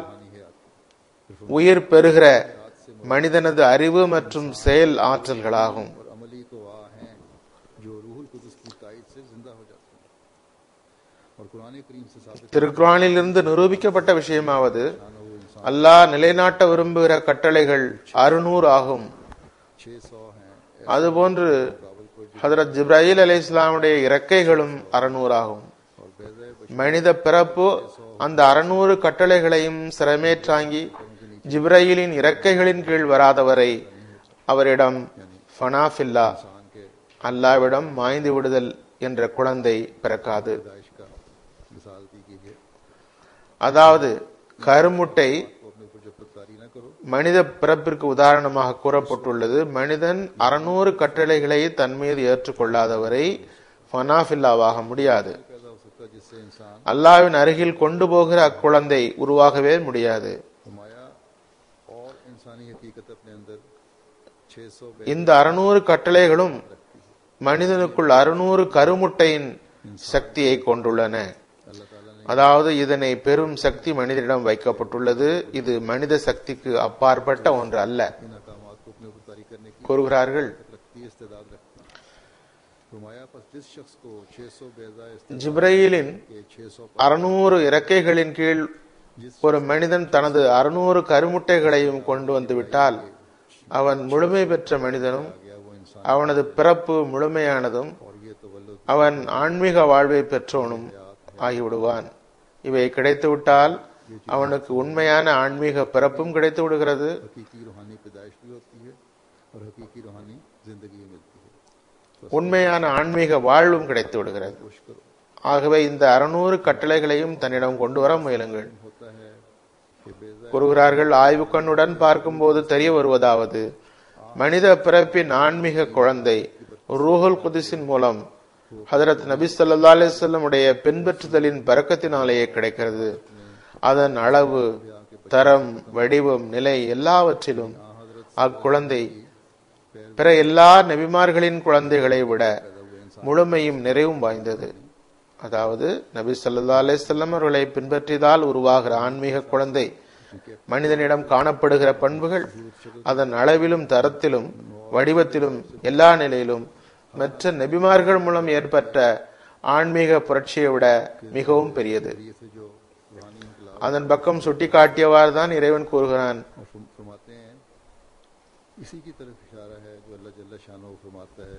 உயிர் பெறுகிற மனிதனது அறிவு மற்றும் செயல் ஆற்றல்களாகும். திருக்குர்ஆனில் இருந்து நிரூபிக்கப்பட்ட விஷயமாவது, அல்லாஹ் நிலைநாட்ட விரும்புகிற கட்டளைகள் 600 ஆகும். அதுபோன்று ஹதரத் ஜிப்ராயில் அலைஹிஸ்ஸலாமுடைய இறக்கைகளும் 600 ஆகும். மனித பிறப்பு அந்த 600 கட்டளைகளையும் சிரமேற்றாங்கி ஜிப்ராயிலின் இறக்கைகளின் கீழ் வராதவரை அவரிடம் ஃபனாஃபில்லா, அல்லாவிடம் மாய்ந்து விடுதல் என்ற குழந்தை பிறக்காது. அதாவது கருமுட்டை மனித பிறப்பிற்கு உதாரணமாக கூறப்பட்டுள்ளது. மனிதன் 600 கட்டளைகளை தன் மீது ஏற்றுக்கொள்ளாதவரை ஃபனாஃபில்லாவாக முடியாது. அல்லாஹ்வின் அருகில் கொண்டு போகிற அக்குழந்தை உருவாகவே முடியாது. இந்த 600 கட்டளைகளும் மனிதனுக்குள் 600 கருமுட்டையின் சக்தியை கொண்டுள்ளன. அதாவது இதனை பெரும் சக்தி மனிதனிடம் வைக்கப்பட்டுள்ளது. இது மனித சக்திக்கு அப்பாற்பட்ட ஒன்று அல்ல. கூறுகிறார்கள்,
लगती है इस्तेदाद रखता है। फरमाया बस जिस शख्स को 600 बेजा इस्तेदाद
ஜிப்ரீலின்
के 600
600 இறக்கைகளின் கீழ் ஒரு மனிதன் தனது 600 கருமுட்டைகளையும் கொண்டு வந்து விட்டால் அவன் முழுமை பெற்ற மனிதனும்
गया वो इंसान
அவனது பிறப்பு முழுமையானதும்
और ये तवल्लुद
அவன் ஆன்மீக வாழ்வை பெற்றவனும் ஆகிவிடுவான். இவை கிடைத்துவிட்டால் அவனுக்கு உண்மையான ஆன்மீக பிறப்பும் கிடைத்து விடுகிறது,
हकीकी रूहानी पैदाइश भी होती है और हकीकी रूहानी जिंदगी मिलती है।
உண்மையான ஆன்மீக வாழ்வும் கிடைத்து விடுகிறது.
कोशिश करो।
ஆகவே இந்த 600 கட்டளைகளையும் தன்னிடம் கொண்டு வர முயலுங்கள்.
होता है कि बेजा
கூறுகிறார்கள், ஆய்வு கண்ணுடன் பார்க்கும்போது தெரிய வருவதாவது, மனித பிறப்பின் ஆன்மீக குழந்தை ரூஹுல் குதிஸின் மூலம் ஹதரத் நபி ஸல்லல்லாஹு அலைஹி வஸல்லம் உடைய பின்பற்றுதலின் பரக்கத்தினாலேயே கிடைக்கிறது. அதன் அளவு, தரம், வடிவம், நிலை எல்லாவற்றிலும் அக்குழந்தை பிற எல்லா நபிமார்களின் குழந்தைகளை விட முழுமையும் நிறைவும் வாய்ந்தது. அதாவது நபி ஸல்லல்லாஹு அலைஹி வஸல்லம் அவர்களை பின்பற்றியதால் உருவாகிற ஆன்மீக குழந்தை மனிதனிடம் காணப்படுகிற பண்புகள் அதன் அளவிலும், தரத்திலும், வடிவத்திலும், எல்லா நிலையிலும் மற்ற நபிமார்கள் மூலம் ஏற்பட்ட ஆன்மீக புரட்சியை விட மிகவும் பெரியது.
से जो रूहानी इनकलाब
அதன் பக்கம் சுட்டிக்காட்டியவாறு தான் இறைவன் கூறுகிறான்,
और फरमाते हैं, इसी की तरफ इशारा है जो अल्लाह जल्ल शानहू फरमाता है,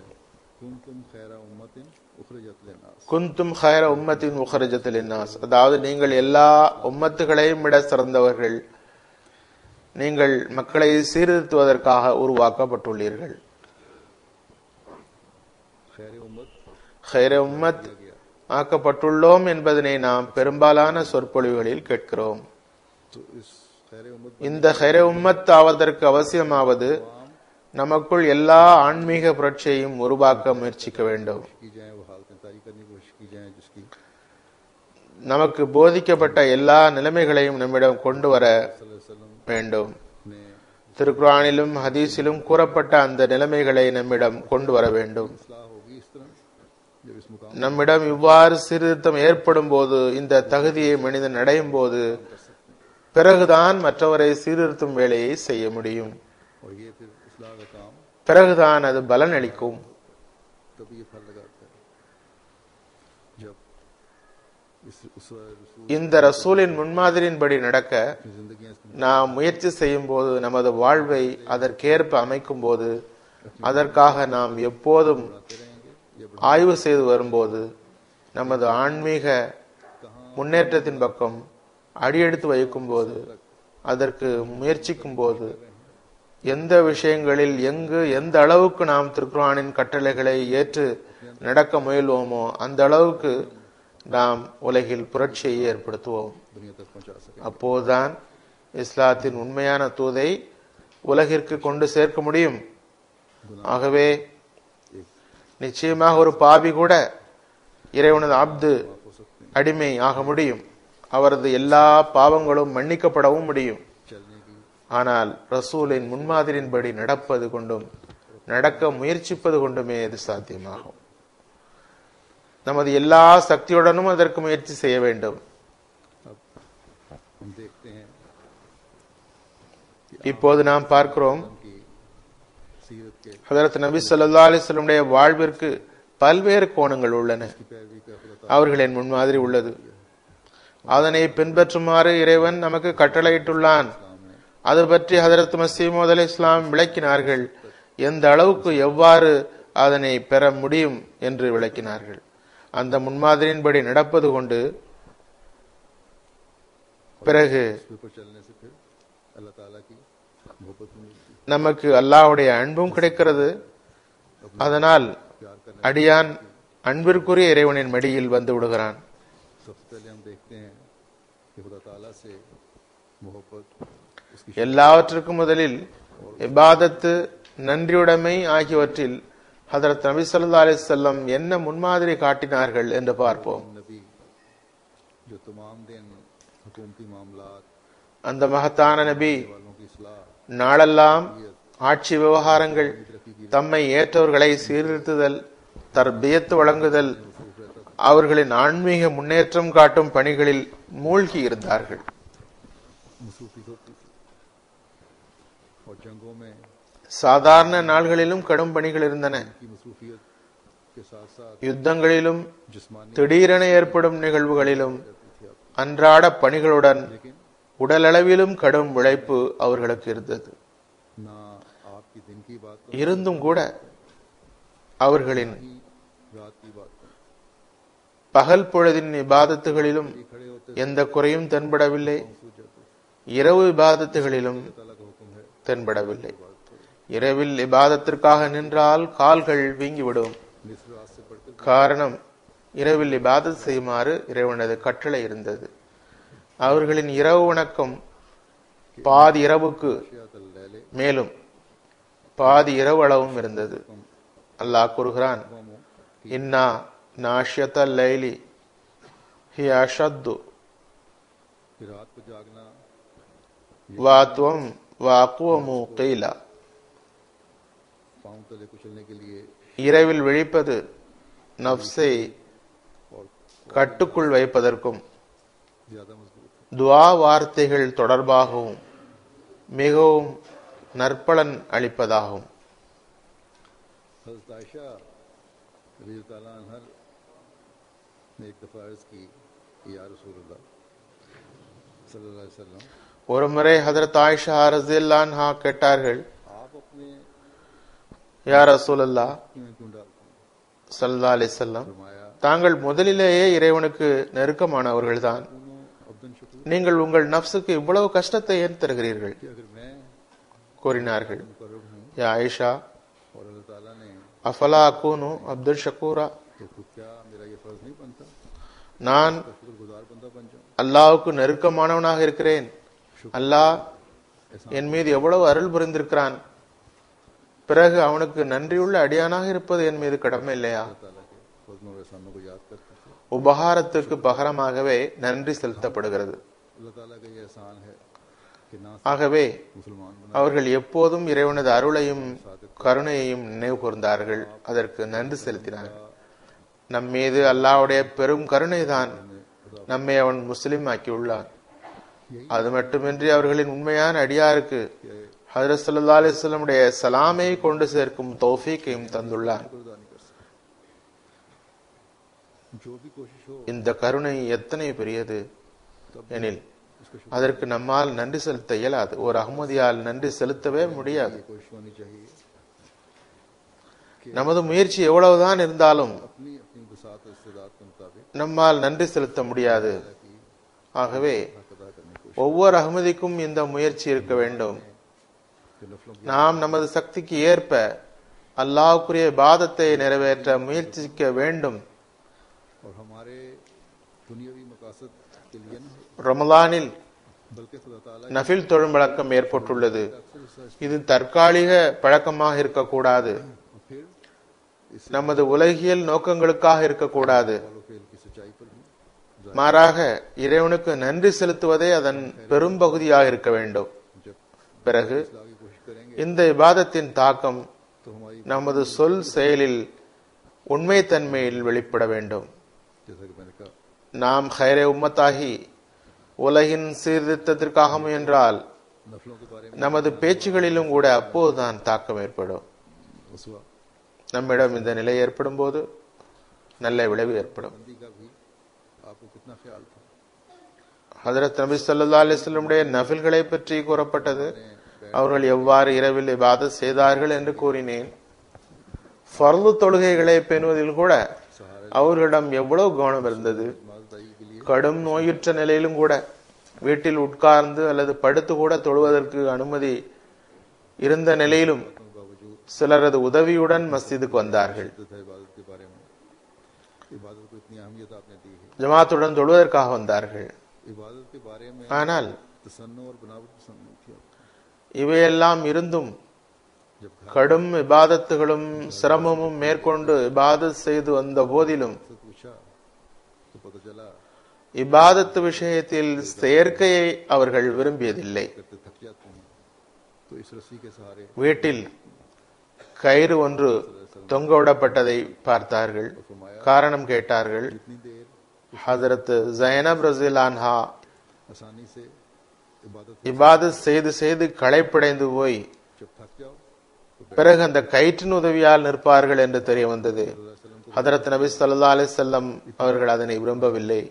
कुंतुम खैरा उम्मतिन उखरिजत लिन्नास।
குந்தும் ஹைர உம்மத்தின் உஹ்ரஜத் லின்னாஸ். அதாவது நீங்கள் எல்லா உம்மத்துகளையும் விட சிறந்தவர்கள், நீங்கள் மக்களை சீர்திருத்துவதற்காக உருவாக்கப்பட்டுள்ளீர்கள்.
खैर उम्मत
ஹைர உம்மத் ஆக்கப்பட்டுள்ளோம் என்பதனை நாம் பெரும்பாலான சொற்பொழிவுகளில் கேட்கிறோம்.
तो इस खैर उम्मत
இந்த ஹைர உம்மத் ஆவதற்கு அவசியமாவது நமக்குள் எல்லா ஆன்மீக புரட்சியையும் உருவாக்க முயற்சிக்க வேண்டும்.
की जाए वो हालतें तारी करने की कोशिश की जाए जिसकी
நமக்கு போதிக்கப்பட்ட எல்லா நிலைமைகளையும் நம்மிடம் கொண்டு வர வேண்டும்.
ने
திருக்குர்ஆனிலும் ஹதீஸிலும் கூறப்பட்ட அந்த நிலைமைகளை நம்மிடம் கொண்டு வர வேண்டும்.
इस्लाह होगी इस तरह जब इस मुकाम
நம்மிடம் இவ்வாறு சீர்திருத்தம் ஏற்படும் போது, இந்த தகுதியை மனிதன் அடையும் போது, பிறகுதான் மற்றவரை சீர்திருத்தும் வேலையை செய்ய முடியும்.
और ये फिर इस्लाह का काम
பிறகுதான் அது பலன் அளிக்கும்.
तभी ये फल लगाता है जब इस रसूल
இந்த ரசூலின் मुன்மாதிரியின்படி நடக்க
की जिंदगी
நாம் முயற்சி செய்யும் போது, நமது வாழ்வை அதற்கேற்ப அமைக்கும் போது, அதற்காக நாம் எப்போதும் ஆய்வு செய்து வரும்போது, நமது ஆன்மீக முன்னேற்றத்தின் பக்கம் அடியெடுத்து வைக்கும் போது, அதற்கு முயற்சிக்கும் போது, எந்த விஷயங்களில் எங்கு எந்த அளவுக்கு நாம் திருக்குர்ஆனின் கட்டளைகளை ஏற்று நடக்க முயல்வோமோ அந்த அளவுக்கு நாம் உலகில் புரட்சியை ஏற்படுத்துவோம்.
दुनिया तक पहुंचा सके।
அப்போதுதான் இஸ்லாத்தின் உண்மையான தூதை உலகிற்கு கொண்டு சேர்க்க முடியும். ஆகவே நிச்சயமாக ஒரு பாவி கூட இறைவனது அப்து அடிமை ஆக முடியும். அவரது எல்லா பாவங்களும் மன்னிக்கப்படவும் முடியும்.
चलने की
ஆனால் ரசூலின் முன்மாதிரியின்படி நடப்பது கொண்டும் நடக்க முயற்சிப்பது கொண்டுமே இது சாத்தியமாகும். நமது எல்லா சக்தியுடனும் அதற்கு முயற்சி செய்ய வேண்டும்.
हम देखते हैं
இப்போது நாம் பார்க்கிறோம்,
कि सीरत के
ஹதரத் நபி ஸல்லல்லாஹு அலைஹி வஸல்லம் உடைய வாழ்விற்கு பல்வேறு கோணங்கள் உள்ளன.
पैरवी का खुदा
அவர்களின் முன்மாதிரி உள்ளது. அதனை பின்பற்றுமாறு இறைவன் நமக்கு கட்டளையிட்டுள்ளான். அது பற்றி ஹதரத் மஸீஹ் மவ்ஊத் அலைஹிஸ்ஸலாம் விளக்கினார்கள். எந்த அளவுக்கு எவ்வாறு அதனை பெற முடியும் என்று விளக்கினார்கள். அந்த முன்மாதிரியின்படி நடப்பது கொண்டு பிறகு
पर चलने से फिर अल्लाह ताला की मोहब्बत में मिलती है।
நமக்கு அல்லாஹ்வுடைய அன்பும் கிடைக்கிறது. அதனால் அடியான் அன்பிற்குரிய இறைவனின் மடியில் வந்து விடுகிறான்.
सबसे पहले हम देखते हैं कि खुदा ताला से मोहब्बत उसकी
எல்லாவற்றுக்கும் முதலில் இபாதத்து, நன்றியுடைமை ஆகியவற்றில் ஹதரத் நபி ஸல்லல்லாஹு அலைஹி வஸல்லம் என்ன முன்மாதிரி காட்டினார்கள் என்று பார்ப்போம்.
नबी जो तमाम दिन हुकूमती मामलात
அந்த மகத்தான நபி
वालों की इस्लाह
நாளெல்லாம் ஆட்சி விவகாரங்கள், தம்மை ஏற்றவர்களை சீர்திருத்துதல், தர்பியத்து வழங்குதல், அவர்களின் ஆன்மீக முன்னேற்றம் காட்டும் பணிகளில் மூழ்கி இருந்தார்கள்.
मसरूफियत होती थी और जंगों में
சாதாரண நாள்களிலும் கடும் பணிகள் இருந்தன.
की मसरूफियत के साथ साथ
யுத்தங்களிலும்
जिस्मानी
திடீரென ஏற்படும் நிகழ்வுகளிலும் அன்றாட பணிகளுடன் உடலளவிலும் கடும் உழைப்பு அவர்களுக்கு இருந்தது.
ना आपकी दिन की बात
இருந்தும் கூட அவர்களின்
ही रात की बात
பகல் பொழுதின் இபாதத்துகளிலும்
खड़े होते
எந்த குறையும் தென்படவில்லை.
सूझ जाते
இரவு இபாதத்துகளிலும்
ताला का हुक्म है
தென்படவில்லை. இரவில் இபாதத்திற்காக நின்றால் கால்கள் வீங்கிவிடும்.
निस्फ रात से बढ़कर
காரணம், இரவில் இபாதத் செய்யுமாறு இறைவனது கட்டளை இருந்தது. அவர்களின் இரவு வணக்கம் பாதி இரவுக்கு
शियातल लैले
மேலும் பாதி இரவு அளவும் இருந்தது. அல்லாஹ் கூறுகிறான், இன்னா நாஷ்யத்தல் லைலி ஹிய அஷத்து
कि रात को जागना
வாத்வம் வாக்குவமு கைலா.
पांव तले कुचलने के लिए
இரவில் விழிப்பது நப்சை
और
கட்டுக்குள் வைப்பதற்கும்
ज्यादा मजबूत है।
துஆ வார்த்தைகள் தொடர்பாகவும் மிகவும் நற்பலன் அளிப்பதாகும்.
हज़रत आयशा रज़ी अल्लाह अन्हा ने एक दफा अर्ज की, या रसूलल्लाह सल्लल्लाहु अलैहि वसल्लम,
ஒருமுறை ஹதரத் ஆயிஷா ரஸியல்லாஹு அன்ஹா கேட்டார்கள்,
आप अपने
யா ரசூலல்லாஹ்
क्यों डालते हैं?
ஸல்லல்லாஹு அலைஹி வஸல்லம்,
फरमाया,
தாங்கள் முதலிலேயே இறைவனுக்கு நெருக்கமானவர்கள்தான்.
दोनों अब्दन शुक्र
நீங்கள் உங்கள் நஃப்ஸுக்கு இவ்வளவு கஷ்டத்தை ஏன் தருகிறீர்கள்
कि अगर मैं
கூறினார்கள்.
मुकर्रब हूँ
யா ஆயிஷா,
और अल्लाह ताला ने
அஃபலா அகூனு அப்துல் ஷக்கூரா,
तो क्या मेरा ये फर्ज नहीं बनता
நான்
शुक्रगुजार बंदा बन जाऊं?
அல்லாஹ்வுக்கு நெருக்கமானவனாக இருக்கிறேன். அல்லாஹ் என் மீது எவ்வளவு அருள் புரிந்திருக்கிறான். பிறகு அவனுக்கு நன்றியுள்ள அடியானாக இருப்பது என் மீது கடமை இல்லையா?
ताला के फज़्ल और एहसानों को याद करते थे।
உபகாரத்துக்கு பகரமாகவே நன்றி செலுத்தப்படுகிறது.
अल्लाह ताला का ये एहसान है कि ना
ஆகவே
मुसलमान बना
அவர்கள் எப்போதும் இறைவனது அருளையும் கருணையையும் நினைவு கூர்ந்தார்கள், அதற்கு நன்றி செலுத்தினார்கள். நம் மீது அல்லாஹ்வுடைய பெரும் கருணைதான் நம்மை அவன் முஸ்லிம் ஆக்கியுள்ளான். அது மட்டுமின்றி அவர்களின் உண்மையான அடியாருக்கு ஹஜ்ரத் ஸல்லல்லாஹு அலைஹி வஸல்லம் உடைய சலாமை கொண்டு சேர்க்கும் தௌஃபீக்கையும் தந்துள்ளான்.
गुरदानी कर सकते। जो भी कोशिश हो
இந்த கருணை எத்தனை பெரியது எனில் அதற்கு நம்மால் நன்றி செலுத்த இயலாது. ஒரு அஹ்மதியால் நன்றி செலுத்தவே முடியாது.
कोशिश होनी चाहिए
நமது முயற்சி எவ்வளவுதான் இருந்தாலும்
अपनी अपनी बसात और इस्तेदाद के मुताबिक
நம்மால் நன்றி செலுத்த முடியாது. ஆகவே
हक अदा करने की
ஒவ்வொரு அஹ்மதிக்கும் இந்த முயற்சி இருக்க வேண்டும்.
कोशिश नफलों की
நாம் நமது சக்திக்கு ஏற்ப அல்லாஹ்வுக்குரிய இபாதத்தை நிறைவேற்ற முயற்சிக்க வேண்டும்.
और हमारे दुनियावी मकासद के लिए न
ரமலானில்
बल्कि खुदा ताला
நஃபில் தொழும் வழக்கம் ஏற்பட்டுள்ளது. இது தற்காலிக பழக்கமாக இருக்கக்கூடாது.
फिर इस
நமது உலகியல் நோக்கங்களுக்காக இருக்கக்கூடாது.
वालों फेल की सच्चाई पर भी
மாறாக இறைவனுக்கு நன்றி செலுத்துவதே அதன் பெரும் பகுதியாக இருக்க வேண்டும்.
जब
பிறகு
इस्लाह की कोशिश करेंगे
இந்த இபாதத்தின் தாக்கம்
तो हमारी
நமது சொல் செயலில் உண்மைத்தன்மையில் வெளிப்பட வேண்டும்.
जैसा कि मैंने कहा
நாம் खैरे உம்மத்தாகி உலகின் சீர்திருத்தத்திற்காக முயன்றால்
नफलों के बारे में
நமது பேச்சுகளிலும் கூட அப்போதுதான் தாக்கம் ஏற்படும்.
उसवा
நம்மிடம் இந்த நிலை ஏற்படும் போது நல்ல விளைவு ஏற்படும்.
बंदी का भी आपको कितना ख्याल था?
ஹஜ்ரத் நபி ஸல்லல்லாஹு அலைஹி வஸல்லம் உடைய நஃபில்களை பற்றி கூறப்பட்டது. அவர்கள் எவ்வாறு இரவில் இபாதத் செய்தார்கள் என்று கூறினேன். ஃபர்து தொழுகைகளை பேணுவதில் கூட அவர்களிடம் எவ்வளவு கவனம் இருந்தது.
माजदाई के लिए
கடும் நோயுற்ற நிலையிலும் கூட வீட்டில் உட்கார்ந்து அல்லது படுத்து கூட தொழுவதற்கு அனுமதி இருந்த நிலையிலும்
के बावजूद
சிலரது உதவியுடன் மஸ்ஜிதுக்கு வந்தார்கள்.
इबादत के बारे में इबादत को इतनी अहमियत आपने दी है।
ஜமாத்துடன் தொழுவதற்காக வந்தார்கள்.
इबादत के बारे में
ஆனால்
तसन्नो और बनावट पसंद नहीं थी आपको।
இவையெல்லாம் இருந்தும்
जब घर
கடும் இபாதத்துகளும் சிரமமும் மேற்கொண்டு இபாதத் செய்து வந்த போதிலும்
से पूछा तो पता चला
இபாதத்து விஷயத்தில் செயற்கையை அவர்கள் விரும்பியதில்லை.
करते थक जाते हैं तो इस रस्सी के सहारे
வீட்டில் கயிறு ஒன்று தொங்கவிடப்பட்டதை பார்த்தார்கள். காரணம் கேட்டார்கள்.
इतनी देर
ஹஜரத் ஜைனப் ரஸியல்லாஹு அன்ஹா
आसानी से इबादत
இபாதத் செய்து செய்து களைப்படைந்து போய்
जब थक जाओ
பிறகு அந்த கயிற்றின் உதவியால் நிற்பார்கள் என்று தெரிய வந்தது. ஹதரத் நபி ஸல்லல்லாஹு அலைஹி வஸல்லம் அவர்கள் அதனை விரும்பவில்லை.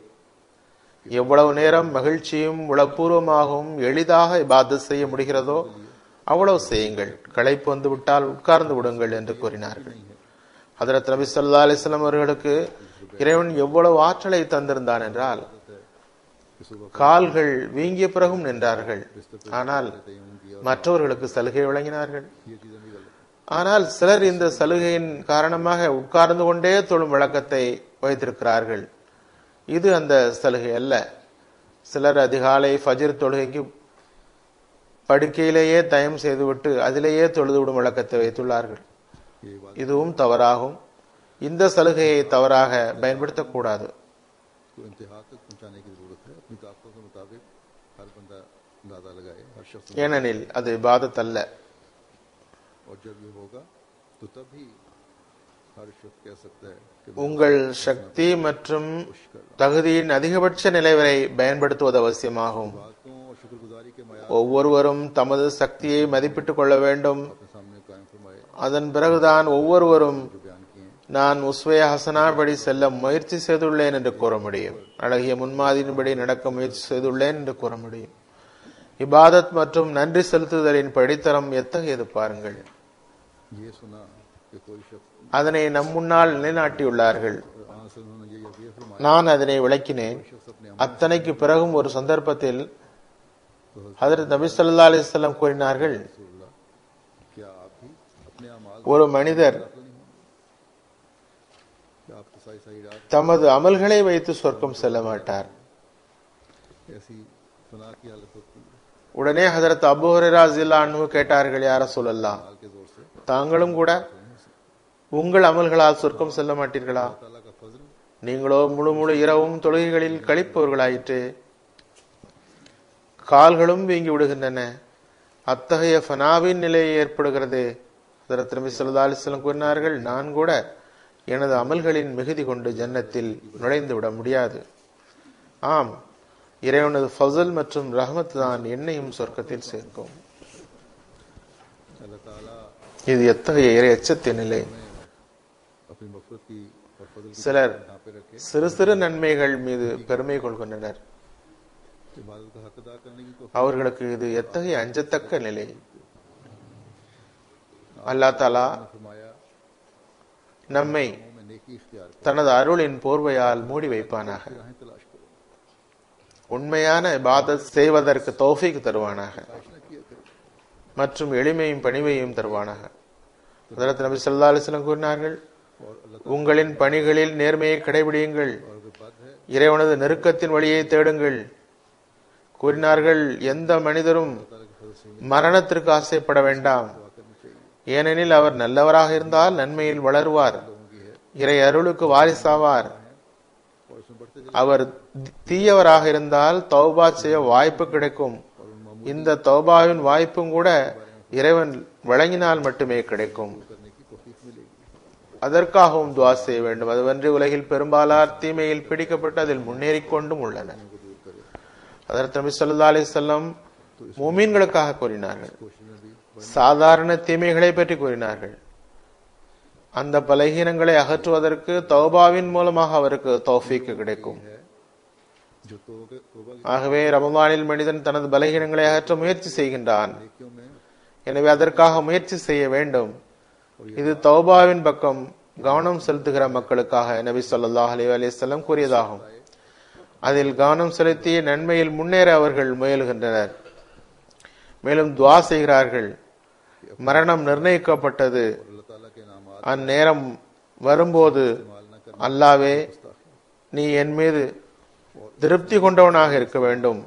எவ்வளவு நேரம் மகிழ்ச்சியும் உளப்பூர்வமாகவும் எளிதாக இபாதத் செய்ய முடிகிறதோ அவ்வளவு செய்யுங்கள், களைப்பு வந்து விட்டால் உட்கார்ந்து விடுங்கள் என்று கூறினார்கள். ஹதரத் நபி ஸல்லல்லாஹு அலைஹி வஸல்லம் அவர்களுக்கு இறைவன் எவ்வளவு ஆற்றலை தந்திருந்தான் என்றால், கால்கள் வீங்கிய பிறகும் நின்றார்கள். ஆனால் மற்றவர்களுக்கு சலுகை வழங்கினார்கள். ஆனால் சிலர் இந்த சலுகையின் காரணமாக உட்கார்ந்து கொண்டே தொழும் வழக்கத்தை வைத்திருக்கிறார்கள். இது அந்த சலுகை அல்ல. சிலர் அதிகாலை ஃபஜ்ர் தொழுகைக்கு படுக்கையிலேயே தயம் செய்துவிட்டு அதிலேயே தொழுதுவிடும் வழக்கத்தை வைத்துள்ளார்கள். இதுவும் தவறாகும். இந்த சலுகையை தவறாக பயன்படுத்தக்கூடாது. ஏனெனில் அது இபாதத் அல்ல. உங்கள் சக்தி மற்றும் தகுதியின் அதிகபட்ச நிலை வரை பயன்படுத்துவது அவசியமாகும். ஒவ்வொருவரும் தமது சக்தியை மதிப்பிட்டுக் கொள்ள வேண்டும். அதன் பிறகுதான் ஒவ்வொருவரும் நான் உஸ்வே ஹசனா படி செல்ல முயற்சி செய்துள்ளேன் என்று கூற முடியும். அழகிய முன்மாதிரியின்படி நடக்க முயற்சி செய்துள்ளேன் என்று கூற முடியும். இபாதத் மற்றும் நன்றி செலுத்துதலின் படித்தரம் எத்தகையது பாருங்கள். அதனை நம் முன்னால் நிலைநாட்டியுள்ளார்கள். நான் அதனை விளக்கினேன். அத்தனைக்கு பிறகும் ஒரு சந்தர்ப்பத்தில் ஹதரத் நபி ஸல்லல்லாஹு அலைஹி வஸல்லம் கூறினார்கள், ஒரு மனிதர் தமது அமல்களை வைத்து சொர்க்கம் செல்ல மாட்டார். உடனே ஹதரத் அபூ ஹுரைரா ரலியல்லாஹு அன்ஹு கேட்டார்கள், யா ரசூலல்லாஹ், தாங்களும் கூட உங்கள் அமல்களால் சொர்க்கம் செல்ல மாட்டீர்களா? நீங்களோ முழு இரவும் தொழுகைகளில் கழிப்பவர்களாயிற்று, கால்களும் வீங்கி விடுகின்றன. அத்தகைய ஃபனாவின் நிலை ஏற்படுகிறது. ஹதரத் நபி ஸல்லல்லாஹு அலைஹி வஸல்லம் கூறினார்கள், நான் கூட எனது அமல்களின் மிகுதி கொண்டு ஜன்னத்தில் நுழைந்து விட முடியாது. ஆம், இறைவனது ஃபஸல் மற்றும் ரஹ்மத் தான் என்னையும் சொர்க்கத்தில் சேர்க்கும். இது எத்தகைய இறை அச்சத்தின் நிலை. சிலர் சிறு சிறு நன்மைகள் மீது பெருமை கொள்கின்றனர். அவர்களுக்கு இது எத்தகைய அஞ்சத்தக்க நிலை. அல்லாஹ் தஆலா நம்மை தனது அருளின் போர்வையால் மூடி வைப்பானாக. உண்மையான இபாதத் செய்வதற்கு தௌஃபீக் தருவானாக மற்றும் எளிமையும் பணிவையும் தருவானாக. ஹதரத் நபி ஸல்லல்லாஹு அலைஹி வஸல்லம் கூறினார்கள், உங்களின் பணிகளில் நேர்மையை கடைபிடியுங்கள், இறைவனது நெருக்கத்தின் வழியை தேடுங்கள். கூறினார்கள், எந்த மனிதரும் மரணத்திற்கு ஆசைப்பட வேண்டாம், ஏனெனில் அவர் நல்லவராக இருந்தால் நன்மையில் வளருவார், இறை அருளுக்கு வாரிசாவார். அவர் தீயவராக இருந்தால் தௌபா செய்ய வாய்ப்பு கிடைக்கும். இந்த தௌபாவின் வாய்ப்பும் கூட இறைவன் வழங்கினால் மட்டுமே கிடைக்கும். அதற்காகவும் துஆ செய்ய வேண்டும். அதுவன்றி உலகில் பெரும்பாலார் தீமையில் பிடிக்கப்பட்டு அதில் முன்னேறிக் கொண்டும் உள்ளனர். ஹதரத் நபி ஸல்லல்லாஹு அலைஹி வஸல்லம் முஃமின்களுக்காக கூறினார்கள், சாதாரண தீமைகளை பற்றி கூறினார்கள். அந்த பலகீனங்களை அகற்றுவதற்கு தௌபாவின் மூலமாக அவருக்கு தௌஃபீக் கிடைக்கும். ஆகவே ரமலானில் மனிதன் தனது பலகீனங்களை அகற்ற முயற்சி செய்கின்றான். எனவே அதற்காக முயற்சி செய்ய வேண்டும். இது தௌபாவின் பக்கம் கவனம் செலுத்துகிற மக்களுக்காக நபி ஸல்லல்லாஹு அலைஹி வஸல்லம் கூறியதாகும். அதில் கவனம் செலுத்தி நன்மையில் முன்னேற அவர்கள் முயல்கின்றனர். மேலும் துஆ செய்கிறார்கள், மரணம் நிர்ணயிக்கப்பட்டது, அந்நேரம் வரும்போது அல்லாவே நீ என் மீது திருப்தி கொண்டவனாக இருக்க வேண்டும்.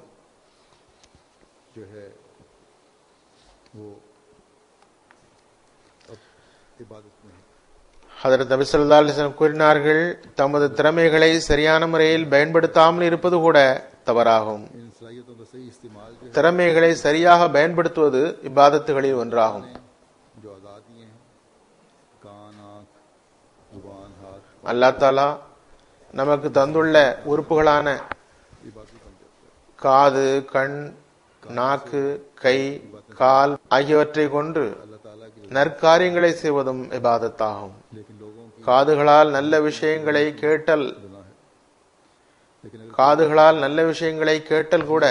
ஹதரத் நபி ஸல்லல்லாஹு அலைஹி வஸல்லம் கூறினார்கள், தமது திறமைகளை சரியான முறையில் பயன்படுத்தாமல் இருப்பது கூட தவறாகும். திறமைகளை சரியாக பயன்படுத்துவது இபாதத்துகளில் ஒன்றாகும். அல்லாஹ் தஆலா நமக்கு தந்துள்ள உறுப்புகளான காது, கண், நாக்கு, கை, கால் ஆகியவற்றை கொண்டு நற்காரியங்களை செய்வதும் இபாதத்தாகும்.
लेकिन लोगों की
காதுகளால் நல்ல விஷயங்களை கேட்டல்
गुनाह है। लेकिन अगर
காதுகளால் நல்ல விஷயங்களை கேட்டல் கூட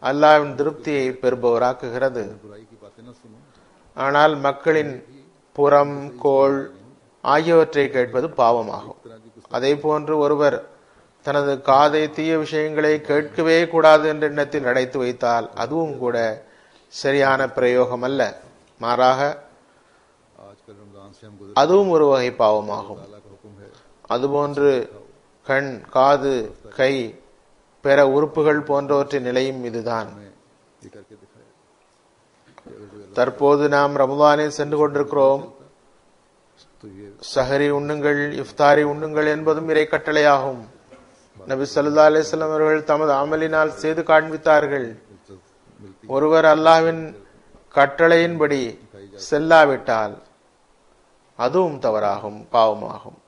அல்லாஹ்வின் திருப்தியை பெறுபவராக்குகிறது.
बुराई की बातें न सुनो,
ஆனால் மக்களின் புறம் கோள் ஆகியவற்றை கேட்பது பாவமாகும். அதே போன்று ஒருவர் தனது காதை தீய விஷயங்களை கேட்கவே கூடாது என்ற எண்ணத்தில் அடைத்து வைத்தால் அதுவும் கூட சரியான பிரயோகம் அல்ல. மாறாக
आजकल रमजान से हम गुजर
அதுவும் ஒரு வகை பாவமாகும்.
अल्लाह का हुक्म है
அதுபோன்று கண், காது, கை, பிற உறுப்புகள் போன்றவற்றின் நிலையும் இதுதான்.
हमें ये करके दिखाया कि अगर कोई
தற்போது நாம் ரமலானில் சென்று கொண்டிருக்கிறோம்.
तो ये
சஹரி உண்ணுங்கள், இஃப்தாரி உண்ணுங்கள் என்பதும் இறை கட்டளையாகும். நபி ஸல்லல்லாஹு அலைஹி வஸல்லம் அவர்கள் தமது அமலினால் செய்து காண்பித்தார்கள்.
इज्जत मिलती
ஒருவர் அல்லாஹ்வின் கட்டளையின்படி செல்லாவிட்டால் அதுவும் தவறாகும், பாவமாகும்.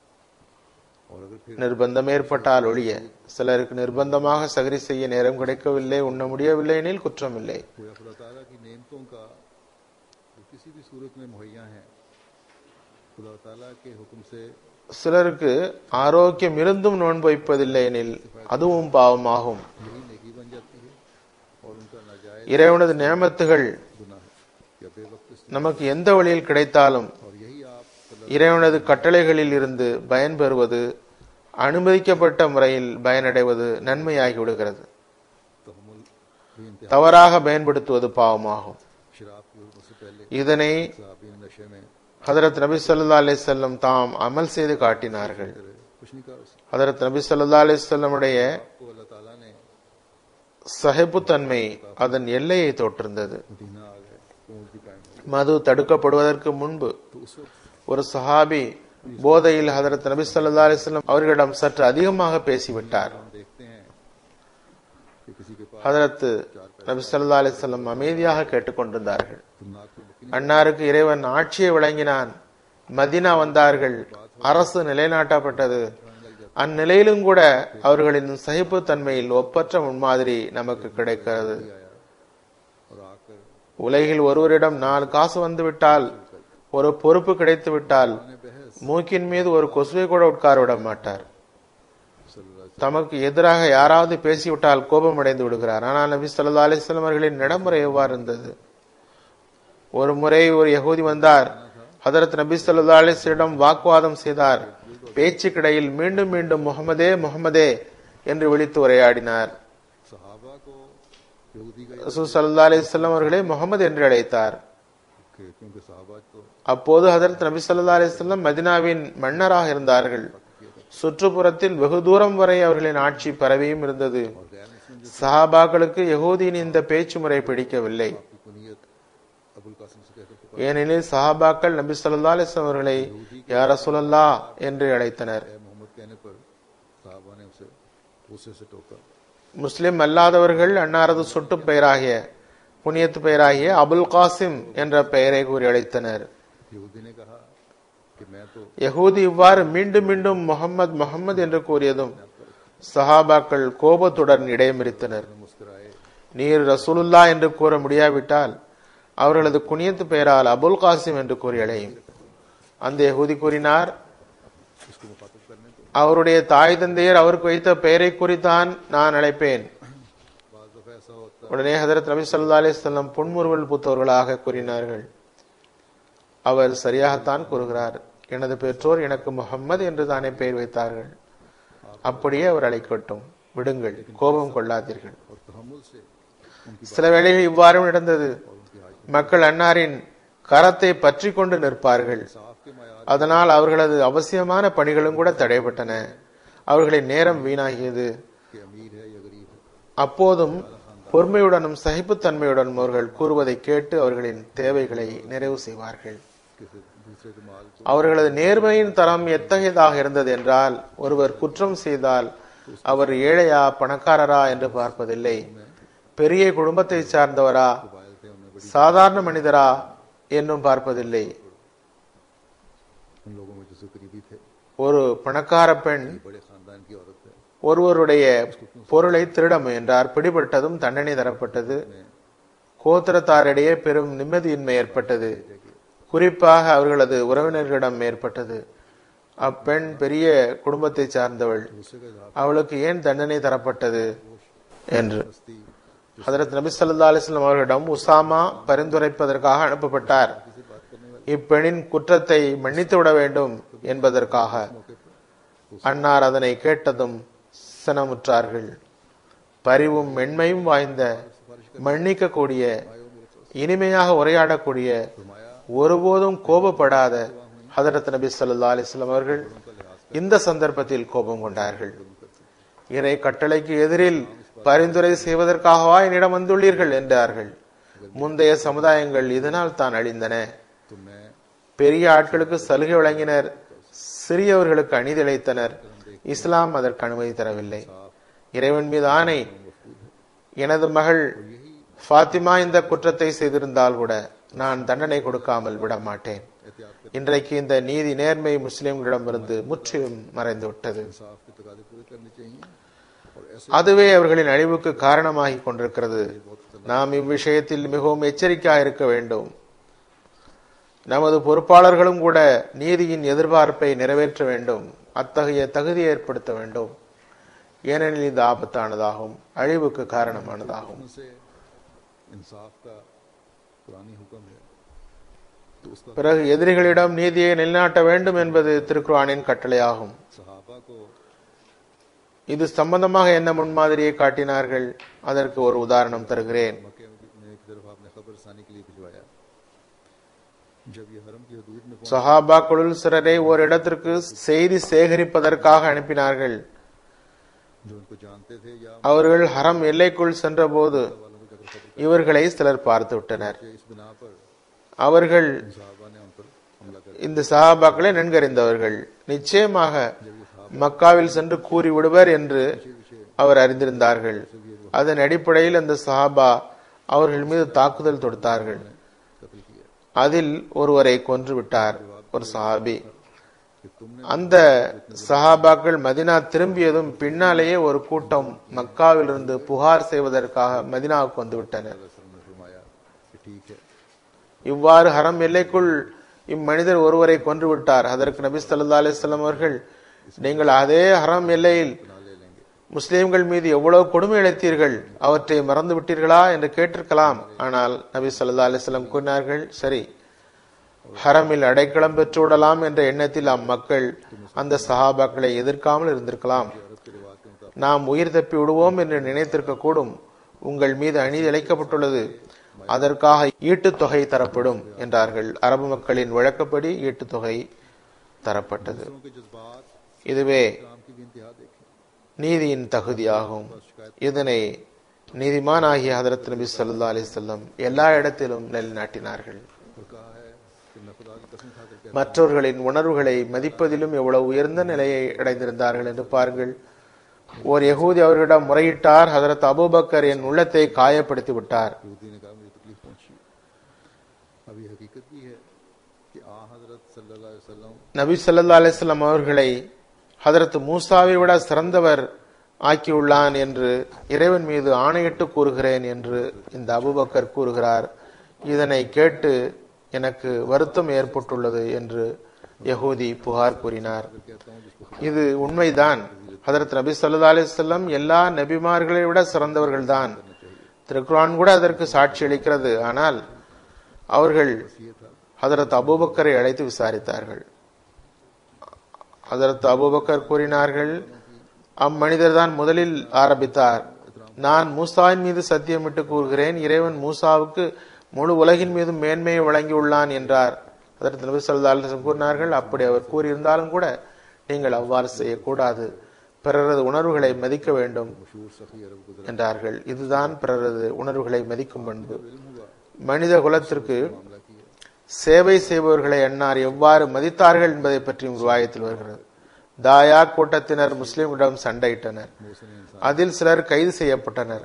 और अगर फिर
நிர்பந்தம் ஏற்பட்டால் ஒழிய, சிலருக்கு நிர்பந்தமாக சஹரி செய்ய நேரம் கிடைக்கவில்லை, உண்ண முடியவில்லை எனில் குற்றமில்லை.
कोई खुदा ताला की नेमतों का जो किसी भी सूरत में मुहैया है, खुदा ताला के हुक्म से
சிலருக்கு ஆரோக்கியம் இருந்தும் நோன்பு வைப்பதில்லை எனில் அதுவும் பாவமாகும்.
यही नेकी बन जाती है और उनका नाजायज
இறைவனது நேமத்துகள்
गुनाह है या बेवक्त इस्तेमाल।
நமக்கு எந்த வழியில் கிடைத்தாலும்
और यही आप
இறைவனது கட்டளைகளில் இருந்து பயன் பெறுவது, அனுமதிக்கப்பட்ட முறையில் பயனடைவது நன்மையாகி விடுகிறது.
तहम्मुल भी इंतहा
தவறாக பயன்படுத்துவது பாவமாகும்.
शराब की हुक्म से पहले
இதனை
साहबी नशे में
ஹதரத் நபி ஸல்லல்லாஹு அலைஹி வஸல்லம் தாம் அமல் செய்து காட்டினார்கள்.
कुछ नहीं कहा उसने।
ஹதரத் நபி ஸல்லல்லாஹு அலைஹி வஸல்லமுடைய
आपको अल्लाह ताला ने
சஹிபுத்தன்மை அதன் எல்லையை தொட்டிருந்தது.
मदीना आ गए, उम्र भी कायम हो
மது தடுக்கப்படுவதற்கு முன்பு
गई। तो उस वक्त
ஒரு சஹாபி போதையில் ஹதரத் நபி ஸல்லல்லாஹு அலைஹி வஸல்லம் அவர்களிடம் சற்று அதிகமாக பேசிவிட்டார்.
हम देखते हैं कि किसी के पास
ஹதரத் நபி ஸல்லல்லாஹு அலைஹி வஸல்லம் அமைதியாக கேட்டுக்கொண்டிருந்தார்கள்.
तो नाक में बकरी
அன்னாருக்கு இறைவன் ஆட்சியை வழங்கினான். மதீனா வந்தார்கள். அரசு நிலைநாட்டப்பட்டது. அந்நிலையிலும் கூட அவர்களின் சகிப்பு தன்மையில் ஒப்பற்ற முன்மாதிரி நமக்கு கிடைக்கிறது.
और आकर
உலகில் ஒருவரிடம் 4 காசு வந்துவிட்டால், ஒரு பொறுப்பு கிடைத்து விட்டால், மூக்கின் மீது ஒரு கொசுவை கூட உட்கார விட மாட்டார். தமக்கு எதிராக யாராவது பேசிவிட்டால் கோபம் அடைந்து விடுகிறார். ஆனால் நபி ஸல்லல்லாஹு அலைஹி வஸல்லம் அவர்களின் நடைமுறை எவ்வாறு இருந்தது? ஒரு முறை ஒரு யகூதி வந்தார். ஹதரத் நபி ஸல்லல்லாஹு அலைஹி வஸல்லம் வாக்குவாதம் செய்தார். பேச்சுக்கிடையில் மீண்டும் மீண்டும் முஹம்மதே முஹம்மதே என்று விழித்து உரையாடினார்.
सहाबा को यहूदी का
ரசூல் ஸல்லல்லாஹு அலைஹி வஸல்லம் அவர்களை முஹம்மது என்று அழைத்தார்.
क्योंकि सहाबा तो
அப்போது ஹதரத் நபி ஸல்லல்லாஹு அலைஹி வஸல்லம் மதீனாவின் மன்னராக இருந்தார்கள். சுற்றுப்புறத்தில் வெகு தூரம் வரை அவர்களின் ஆட்சி பரவியும் இருந்தது.
गैर मुस्लिम
சஹாபாக்களுக்கு யகூதியின் இந்த பேச்சு முறை பிடிக்கவில்லை.
की कुनियत अबुल कासिम से कहकर
ஏனெனில் சஹாபாக்கள் நபி ஸல்லல்லாஹு அலைஹி வஸல்லம் அவர்களை யா ரசூலல்லாஹ் என்று அழைத்தனர்.
मोहम्मद कहने पर सहाबा ने उसे गुस्से से टोका।
முஸ்லிம் அல்லாதவர்கள் அன்னாரது சொட்டு பெயராகிய புனியத்து பெயராகிய அபுல் காசிம் என்ற பெயரை கூறி அழைத்தனர்.
यहूदी ने कहा कि मैं तो
யகூதி இவ்வாறு மீண்டும் மீண்டும் முஹம்மது முஹம்மது என்று கூறியதும் சஹாபாக்கள் கோபத்துடன் இடைமறித்தனர்.
मुस्कुराए
நீர் ரசூலுல்லாஹ் என்று கூற முடியாவிட்டால் அவர்களது குனியத்து பெயரால் அபுல் காசிம் என்று கூறி அழையும். அந்த யகூதி கூறினார்,
इसको मुखातब करने को
அவருடைய தாய் தந்தையர் அவருக்கு வைத்த பெயரை குறித்தான் நான் அழைப்பேன்.
बाज़ दफ़ा ऐसा होता
உடனே ஹதரத் நபி ஸல்லல்லாஹு அலைஹி வஸல்லம் புன்முறுவல் பூத்தவர்களாக கூறினார்கள், அவர் சரியாகத்தான் கூறுகிறார். எனது பெற்றோர் எனக்கு முஹம்மது என்று தானே பெயர் வைத்தார்கள். அப்படியே அவர் அழைக்கட்டும், விடுங்கள், கோபம் கொள்ளாதீர்கள்.
और तहम्मुल से उनकी
சில வேளைகளில் இவ்வாறும் நடந்தது. மக்கள் அன்னாரின் கரத்தை பற்றி கொண்டு நிற்பார்கள்.
साफ के मायार
அதனால் அவர்களது அவசியமான பணிகளும் கூட தடைபட்டன. அவர்களின் நேரம் வீணாகியது.
के अमीर है या गरीब है,
அப்போதும் பொறுமையுடனும் சகிப்புத்தன்மையுடனும் அவர்கள் கூறுவதை கேட்டு அவர்களின் தேவைகளை நிறைவு செய்வார்கள்.
किसी दूसरे के माल को
அவர்களது நேர்மையின் தரம் எத்தகையதாக இருந்தது என்றால், ஒருவர் குற்றம் செய்தால் அவர் ஏழையா பணக்காரரா என்று பார்ப்பதில்லை, பெரிய குடும்பத்தை சார்ந்தவரா
बायल थे, उनमें
சாதாரண மனிதரா என்னும் பார்ப்பதில்லை.
उन लोगों में जो करीबी थे,
ஒரு பணக்கார பெண்
बड़े खानदान की औरत है,
ஒருவருடைய பொருளை திருட முயன்றார். பிடிபட்டதும் தண்டனை தரப்பட்டது. கோத்திரத்தாரிடையே பெரும் நிம்மதியின்மை ஏற்பட்டது. குறிப்பாக அவர்களது உறவினர்களிடம் ஏற்பட்டது. அப்பெண் பெரிய குடும்பத்தை சார்ந்தவள், அவளுக்கு ஏன் தண்டனை தரப்பட்டது என்று. ஹதரத் நபி ஸல்லல்லாஹு அலைஹி வஸல்லம் அவர்களிடம் உசாமா பரிந்துரைப்பதற்காக அனுப்பப்பட்டார். இப்பெண்ணின் குற்றத்தை மன்னித்து விட வேண்டும் என்பதற்காக. அன்னார் அதனை கேட்டதும் சனமுற்றார்கள். பரிவும் மென்மையும் வாய்ந்த, மன்னிக்க கூடிய, இனிமையாக உரையாடக்கூடிய, ஒருபோதும் கோபப்படாத ஹதரத் நபி ஸல்லல்லாஹு அலைஹி வஸல்லம் அவர்கள் இந்த சந்தர்ப்பத்தில் கோபம் கொண்டார்கள். இறை கட்டளைக்கு எதிரில் பரிந்துரை செய்வதற்காகவா என்னிடம் வந்துள்ளீர்கள் என்றார்கள். முந்தைய சமுதாயங்கள் இதனால் தான் அழிந்தன. பெரிய ஆட்களுக்கு சலுகை வழங்கினர், சிறியவர்களுக்கு அநீதிழைத்தனர். இஸ்லாம் அதற்கு அனுமதி தரவில்லை. இறைவன் மீது ஆணை, எனது மகள் ஃபாத்திமா இந்த குற்றத்தை செய்திருந்தால் கூட நான் தண்டனை கொடுக்காமல் விட மாட்டேன். இன்றைக்கு இந்த நீதி நேர்மை முஸ்லிம்களிடமிருந்து முற்றிலும் மறைந்து விட்டது. அதுவே அவர்களின் அழிவுக்கு காரணமாகி கொண்டிருக்கிறது. நாம் இவ்விஷயத்தில் மிகவும் எச்சரிக்கையாக இருக்க வேண்டும். நமது பொறுப்பாளர்களும் கூட நீதியின் எதிர்பார்ப்பை நிறைவேற்ற வேண்டும், அத்தகைய தகுதியை ஏற்படுத்த வேண்டும். ஏனெனில் இது ஆபத்தானதாகும், அழிவுக்கு காரணமானதாகும். பிறகு எதிரிகளிடம் நீதியை நிலைநாட்ட வேண்டும் என்பது திருக்குர்ஆனின் கட்டளையாகும். இது சம்பந்தமாக என்ன முன்மாதிரியை காட்டினார்கள்? அதற்கு ஒரு உதாரணம் தருகிறேன். சஹாபாக்களுள் சிலரை ஓரிடத்திற்கு செய்தி சேகரிப்பதற்காக அனுப்பினார்கள். அவர்கள் ஹரம் எல்லைக்குள் சென்ற போது இவர்களை சிலர் பார்த்து விட்டனர். அவர்கள் இந்த சஹாபாக்களை நன்கறிந்தவர்கள். நிச்சயமாக மக்காவில் சென்று கூறி விடுவர் என்று அவர் அறிந்திருந்தார்கள். அதன் அடிப்படையில் அந்த சஹாபா அவர்கள் மீது தாக்குதல் தொடுத்தார்கள். அதில் ஒருவரை கொன்று விட்டார், ஒரு சஹாபி. அந்த சஹாபாக்கள் மதினா திரும்பியதும் பின்னாலேயே ஒரு கூட்டம் மக்காவிலிருந்து புகார் செய்வதற்காக மதினாவுக்கு வந்து விட்டனர். இவ்வாறு ஹரம் எல்லைக்குள் இம்மனிதர் ஒருவரை கொன்று விட்டார். அதற்கு நபி ஸல்லல்லாஹு அலைஹி வஸல்லம் அவர்கள், நீங்கள் அதே ஹரம் எல்லையில் முஸ்லிம்கள் மீது எவ்வளவு கொடுமை இழைத்தீர்கள், அவற்றை மறந்து விட்டீர்களா என்று கேட்டிருக்கலாம். ஆனால் நபி ஸல்லல்லாஹு அலைஹி வஸல்லம் கூறினார்கள், சரி, ஹரமில் அடைக்கலம் பெற்று விடலாம் என்ற எண்ணத்தில் அம்மக்கள் அந்த சஹாபாக்களை எதிர்க்காமல் இருந்திருக்கலாம். நாம் உயிர் தப்பி விடுவோம் என்று நினைத்திருக்க கூடும். உங்கள் மீது அநீதி இழைக்கப்பட்டுள்ளது, அதற்காக ஈட்டுத் தொகை தரப்படும் என்றார்கள். அரபு மக்களின் வழக்கப்படி ஈட்டுத் தொகை தரப்பட்டது. இதுவே நீதியின் தகுதியாகும். இதனை நீதிமான் ஆகிய ஹதரத் நபி ஸல்லல்லாஹு அலைஹி வஸல்லம் எல்லா இடத்திலும் நிலைநாட்டினார்கள். மற்றவர்களின் உணர்வுகளை மதிப்பதிலும் எவ்வளவு உயர்ந்த நிலையை அடைந்திருந்தார்கள் என்று பாருங்கள். ஓர் யகூதி அவர்களிடம் முறையிட்டார், ஹதரத் அபூபக்கர் என் உள்ளத்தை காயப்படுத்தி விட்டார். நபி ஸல்லல்லாஹு அலைஹி வஸல்லம் அவர்களை ஹதரத் மூசாவை விட சிறந்தவர் ஆக்கியுள்ளான் என்று இறைவன் மீது ஆணையிட்டு கூறுகிறேன் என்று இந்த அபூபக்கர் கூறுகிறார். இதனை கேட்டு எனக்கு வருத்தம் ஏற்பட்டுள்ளது என்று யகூதி புகார் கூறினார். இது உண்மைதான். ஹதரத் நபி ஸல்லல்லாஹு அலைஹி வஸல்லம் எல்லா நபிமார்களை விட சிறந்தவர்கள் தான். திருக்குர்ஆன் கூட அதற்கு சாட்சி அளிக்கிறது. ஆனால் அவர்கள் ஹதரத் அபூபக்கரை அழைத்து விசாரித்தார்கள். ஹதரத் அபூபக்கர் கூறினார்கள், அம்மனிதர் தான் முதலில் ஆரம்பித்தார். நான் மூசாவின் மீது சத்தியமிட்டு கூறுகிறேன், இறைவன் மூசாவுக்கு முழு உலகின் மீதும் மேன்மையை வழங்கியுள்ளான் என்றார். ஹதரத் நபி ஸல்லல்லாஹு அலைஹி வஸல்லம் கூறினார்கள், அப்படி அவர் கூறியிருந்தாலும் கூட நீங்கள் அவ்வாறு செய்யக்கூடாது, பிறரது உணர்வுகளை மதிக்க வேண்டும் என்றார்கள். இதுதான் பிறரது உணர்வுகளை மதிக்கும் பண்பு. மனித குலத்திற்கு சேவை செய்பவர்களை அன்னார் எவ்வாறு மதித்தார்கள் என்பதை பற்றியும் ரிவாயத்தில் வருகிறது. தாயா கூட்டத்தினர் முஸ்லிம்களிடம் சண்டையிட்டனர். அதில் சிலர் கைது செய்யப்பட்டனர்.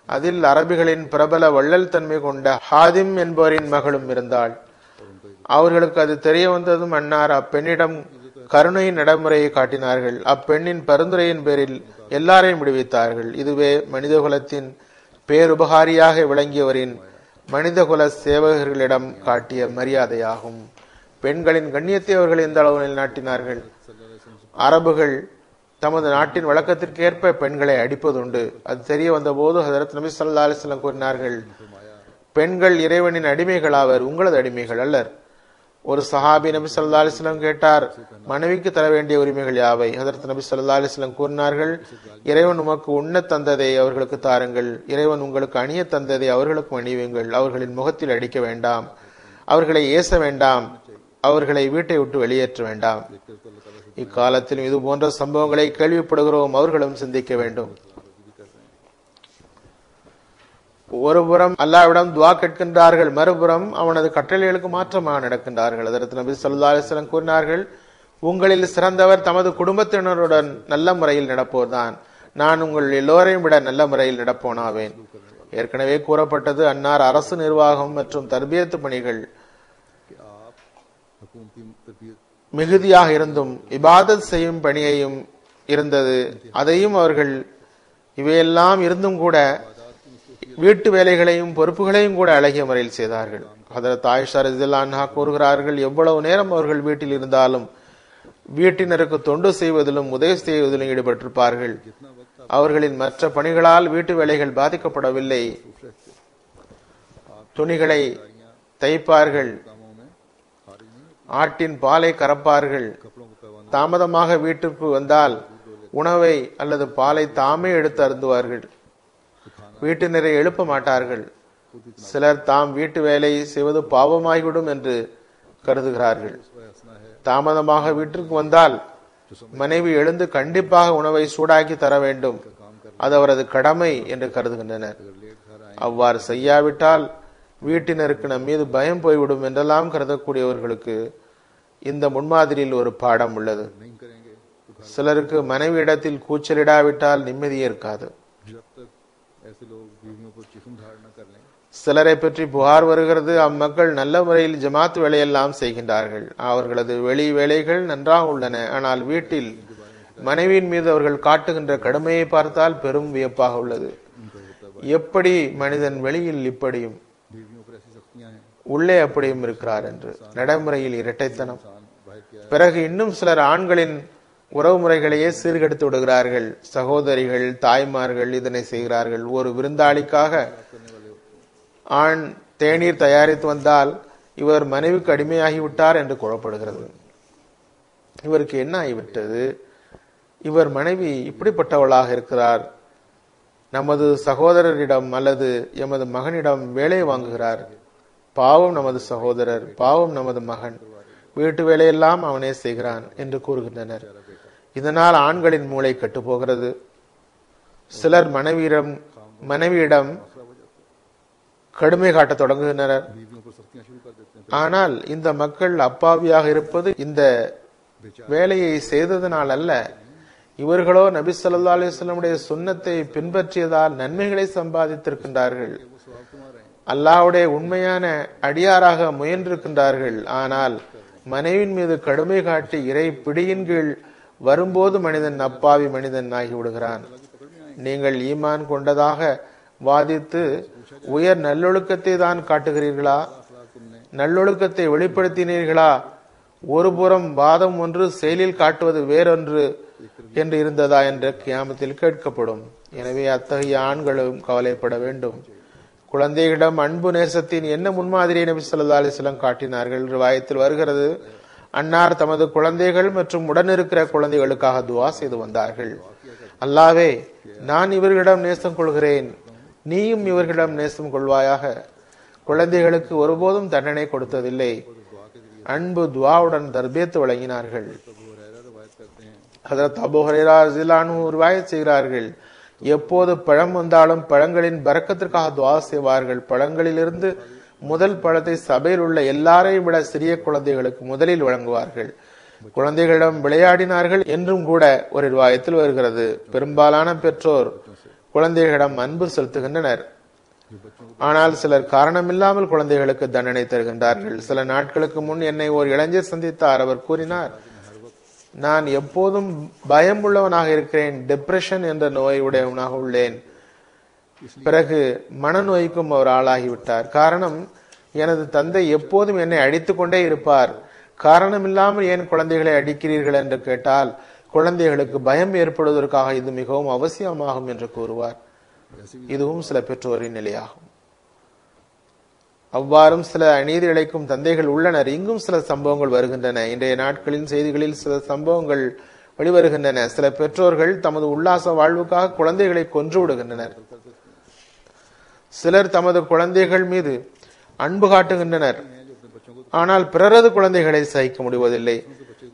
அதில் அரபிகளின் பிரபல வள்ளல் தன்மை கொண்ட ஹாதிம் என்பவரின் மகளும் இருந்தாள். அவர்களுக்கு அது தெரிய வந்ததும் அன்னார் அப்பெண்ணிடம் கருணை நடைமுறையை காட்டினார்கள். அப்பெண்ணின் பரிந்துரையின் பேரில் எல்லாரையும் விடுவித்தார்கள். இதுவே மனிதகுலத்தின் பேருபகாரியாக விளங்கியவரின் மனிதகுல சேவகர்களிடம் காட்டிய மரியாதையாகும். பெண்களின் கண்ணியத்தை அவர்கள் எந்த அளவு நிலைநாட்டினார்கள். அரபுகள் தமது நாட்டின் வழக்கத்திற்கேற்ப பெண்களை அடிப்பதுண்டு. அது தெரிய வந்த போது ஹஜரத் நபி ஸல்லல்லாஹு அலைஹி வஸல்லம் கூறினார்கள், பெண்கள் இறைவனின் அடிமைகளாவர், உங்களது அடிமைகள் அல்லர். ஒரு சஹாபி நபி ஸல்லல்லாஹு அலைஹி வஸல்லம் கேட்டார், மனைவிக்கு தர வேண்டிய உரிமைகள் யாவை? ஹஜரத் நபி ஸல்லல்லாஹு அலைஹி வஸல்லம் கூறினார்கள், இறைவன் உமக்கு உண்ண தந்ததை அவர்களுக்கு தாருங்கள், இறைவன் உங்களுக்கு அணிய தந்ததை அவர்களுக்கு அணிவியுங்கள், அவர்களின் முகத்தில் அடிக்க வேண்டாம், அவர்களை ஏச வேண்டாம், அவர்களை வீட்டை விட்டு வெளியேற்ற வேண்டாம். இக்காலத்திலும் இது போன்ற சம்பவங்களை கேள்விப்படுகிறோம், அவர்களும் சிந்திக்க வேண்டும். ஒருபுறம் அல்லாஹ்விடம் துஆ கேட்கின்றார்கள், மறுபுறம் அவனது கட்டளைகளுக்கு மாற்றமாக நடக்கின்றார்கள். ஹஜரத் நபி ஸல்லல்லாஹு அலைஹி வஸல்லம் கூறினார்கள், உங்களில் சிறந்தவர் தமது குடும்பத்தினருடன் நல்ல முறையில் நடப்போர்தான். நான் உங்கள் எல்லோரையும் விட நல்ல முறையில் நடப்போனாவேன். ஏற்கனவே கூறப்பட்டது, அன்னார் அரசு நிர்வாகம் மற்றும் தர்பியத்து பணிகள் மிகுதியாக இருந்தும் இபாதத் செய்யும் பணியையும் இருந்தது. அதையும் அவர்கள் இவையெல்லாம் இருந்தும் கூட வீட்டு வேலைகளையும் பொறுப்புகளையும் கூட அழகிய முறையில் செய்தார்கள். ஹஜரத் ஆயிஷா ரலியல்லாஹு அன்ஹா கூறுகிறார்கள், எவ்வளவு நேரம் அவர்கள் வீட்டில் இருந்தாலும் வீட்டினருக்கு தொண்டு செய்வதிலும் உதவி செய்வதிலும் ஈடுபட்டிருப்பார்கள். அவர்களின் மற்ற பணிகளால் வீட்டு வேலைகள் பாதிக்கப்படவில்லை. துணிகளை தைப்பார்கள், ஆட்டின் பாலை கறப்பார்கள், தாமதமாக வீட்டிற்கு வந்தால் உணவை அல்லது பாலை தாமே எடுத்து அருந்துவார்கள், வீட்டினரை எழுப்ப மாட்டார்கள். சிலர் தாம் வீட்டு வேலை செய்வது பாவமாகிவிடும் என்று கருதுகிறார்கள். தாமதமாக வீட்டிற்கு வந்தால் மனைவி எழுந்து கண்டிப்பாக உணவை சூடாக்கி தர வேண்டும், அது அவரது கடமை என்று கருதுகின்றனர். அவ்வாறு செய்யாவிட்டால் வீட்டினருக்கு நம் மீது பயம் போய்விடும் என்றெல்லாம் கருதக்கூடியவர்களுக்கு இந்த முன்மாதிரியில் ஒரு பாடம் உள்ளது. சிலருக்கு மனைவி இடத்தில் கூச்சலிடாவிட்டால் நிம்மதியே இருக்காது. சிலரை பற்றி புகார் வருகிறது, அம்மக்கள் நல்ல முறையில் ஜமாத் வேலையெல்லாம் செய்கின்றார்கள், அவர்களது வெளி வேலைகள் நன்றாக உள்ளன, ஆனால் வீட்டில் மனைவியின் மீது அவர்கள் காட்டுகின்ற கடுமையை பார்த்தால் பெரும் வியப்பாக உள்ளது. எப்படி மனிதன் வெளியில் இப்படியும் உள்ளே அப்படியும் இருக்கிறார் என்று. நடைமுறையில் இரட்டைத்தனம். பிறகு இன்னும் சிலர் ஆண்களின் உறவு முறைகளையே சீர்கெடுத்து விடுகிறார்கள். சகோதரிகள், தாய்மார்கள் இதனை செய்கிறார்கள். ஒரு விருந்தாளிக்காக ஆண் தேநீர் தயாரித்து வந்தால் இவர் மனைவிக்கு அடிமையாகிவிட்டார் என்று கூறப்படுகிறது. இவருக்கு என்ன ஆகிவிட்டது? இவர் மனைவி இப்படிப்பட்டவளாக இருக்கிறார். நமது சகோதரரிடம் அல்லது எமது மகனிடம் வேலை வாங்குகிறார். பாவம் நமது சகோதரர், பாவம் நமது மகன், வீட்டு வேலையெல்லாம் அவனே செய்கிறான் என்று கூறுகின்றனர். இதனால் ஆண்களின் மூளை கெட்டு போகிறது. சிலர் மனைவியிடம் கடுமை காட்ட தொடங்குகின்றனர். ஆனால் இந்த மக்கள் அப்பாவியாக இருப்பது இந்த வேலையை செய்ததனால் அல்ல. இவர்களோ நபி ஸல்லல்லாஹு அலைஹி வஸல்லமுடைய சுன்னத்தை பின்பற்றியதால் நன்மைகளை சம்பாதித்திருக்கின்றார்கள். அல்லாஹ்வுடைய உண்மையான அடியாராக முயன்றிருக்கின்றார்கள். ஆனால் மனைவின் மீது கடுமை காட்டி இறை பிடியின் கீழ் வரும்போது மனிதன் அப்பாவி மனிதன் ஆகிவிடுகிறான். நீங்கள் ஈமான் கொண்டதாக வாதித்து உயர் நல்லொழுக்கத்தை தான் காட்டுகிறீர்களா? நல்லொழுக்கத்தை வெளிப்படுத்தினீர்களா? ஒருபுறம் வாதம் ஒன்று, செயலில் காட்டுவது வேறொன்று என்று இருந்ததா என்ற கியாமத்தில் கேட்கப்படும். எனவே அத்தகைய ஆண்களும் கவலைப்பட வேண்டும். குழந்தைகளிடம் அன்பு நேசத்தின் என்ன முன்மாதிரியை நபி ஸல்லல்லாஹு அலைஹி வஸல்லம் காட்டினார்கள்? ரிவாயத்தில் வருகிறது, அன்னார் தமது குழந்தைகள் மற்றும் உடனிருக்கிற குழந்தைகளுக்காக துஆ செய்து வந்தார்கள். அல்லாஹ்வே, நான் இவர்களிடம் நேசம் கொள்கிறேன், நீயும் இவர்களிடம் நேசம் கொள்வாயாக. குழந்தைகளுக்கு ஒருபோதும் தண்டனை கொடுத்ததில்லை. அன்பு துஆவுடன் தர்பியத்து வழங்கினார்கள். ஹஜரத் அபூ ஹுரைரா ரலியல்லாஹு அன்ஹு ரிவாயத் செய்கிறார்கள், எப்போது பழம் வந்தாலும் பழங்களின் பரக்கத்திற்காக துஆ செய்வார்கள். பழங்களிலிருந்து முதல் பழத்தை சபையில் உள்ள எல்லாரையும் விட சிறிய குழந்தைகளுக்கு முதலில் வழங்குவார்கள். குழந்தைகளிடம் விளையாடினார்கள் என்றும் கூட ஒரு ரிவாயத்தில் வருகிறது. பெரும்பாலான பெற்றோர் குழந்தைகளிடம் அன்பு செலுத்துகின்றனர். ஆனால் சிலர் காரணமில்லாமல் குழந்தைகளுக்கு தண்டனை தருகின்றார்கள். சில நாட்களுக்கு முன் என்னை ஒரு இளைஞர் சந்தித்தார். அவர் கூறினார், நான் எப்போதும் பயம் உள்ளவனாக இருக்கிறேன், டிப்ரெஷன் என்ற நோய் உடையவனாக உள்ளேன். பிறகு மனநோய்க்கும் அவர் ஆளாகிவிட்டார். காரணம், எனது தந்தை எப்போதும் என்னை அடித்துக் கொண்டே இருப்பார். காரணம் இல்லாமல் ஏன் குழந்தைகளை அடிக்கிறீர்கள் என்று கேட்டால், குழந்தைகளுக்கு பயம் ஏற்படுவதற்காக இது மிகவும் அவசியமாகும் என்று கூறுவார். இதுவும் சில பெற்றோரின் நிலையாகும். அவ்வாறும் சில அநீதி இழைக்கும் தந்தைகள் உள்ளனர். இங்கும் சில சம்பவங்கள் வருகின்றன. இன்றைய நாட்களின் செய்திகளில் சில சம்பவங்கள் வெளிவருகின்றன. சில பெற்றோர்கள் தமது உல்லாச வாழ்வுக்காக குழந்தைகளை கொன்று விடுகின்றனர். சிலர் தமது குழந்தைகள் மீது அன்பு காட்டுகின்றனர், ஆனால் பிறரது குழந்தைகளை சகிக்க முடிவதில்லை,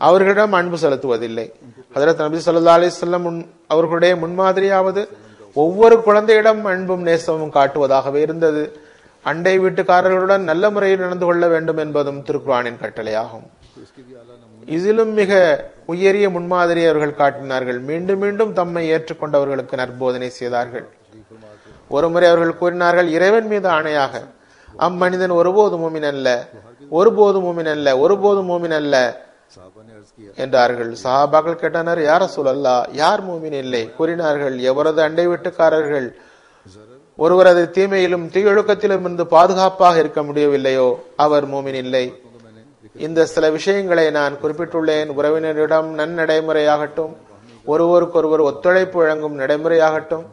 அவர்களிடம் அன்பு செலுத்துவதில்லை. ஹஜ்ரத் நபி ஸல்லல்லாஹு அலைஹி வஸல்லம் அவர்களுடைய முன்மாதிரியாவது ஒவ்வொரு குழந்தையிடம் அன்பும் நேசமும் காட்டுவதாகவே இருந்தது. அண்டை வீட்டுக்காரர்களுடன் நல்ல முறையில் நடந்து கொள்ள வேண்டும் என்பதும் திருக்குர்ஆனின் கட்டளையாகும். இதிலும் மிக உயரிய முன்மாதிரி அவர்கள் காட்டினார்கள். மீண்டும் மீண்டும் தம்மை ஏற்றுக்கொண்டவர்களுக்கு நற்போதனை செய்தார்கள். ஒருமுறை அவர்கள் கூறினார்கள், இறைவன் மீது ஆணையாக, அம்மனிதன் ஒருபோது மூமின் அல்ல, ஒருபோது மூமின் அல்ல, ஒருபோது மூமின் அல்ல என்றார்கள். சஹாபாக்கள் கேட்டனர், யா ரசூலல்லாஹ், யார் மூமின் இல்லை? கூறினார்கள், எவரது அண்டை வீட்டுக்காரர்கள் ஒருவரது தீமையிலும் தீயொழுக்கத்திலும் இருந்து பாதுகாப்பாக இருக்க முடியவில்லையோ அவர் மூமின் இல்லை. இந்த சில விஷயங்களை நான் குறிப்பிட்டுள்ளேன். உறவினரிடம் நன்னடைமுறையாகட்டும், ஒருவருக்கொருவர் ஒத்துழைப்பு வழங்கும் நடைமுறையாகட்டும்,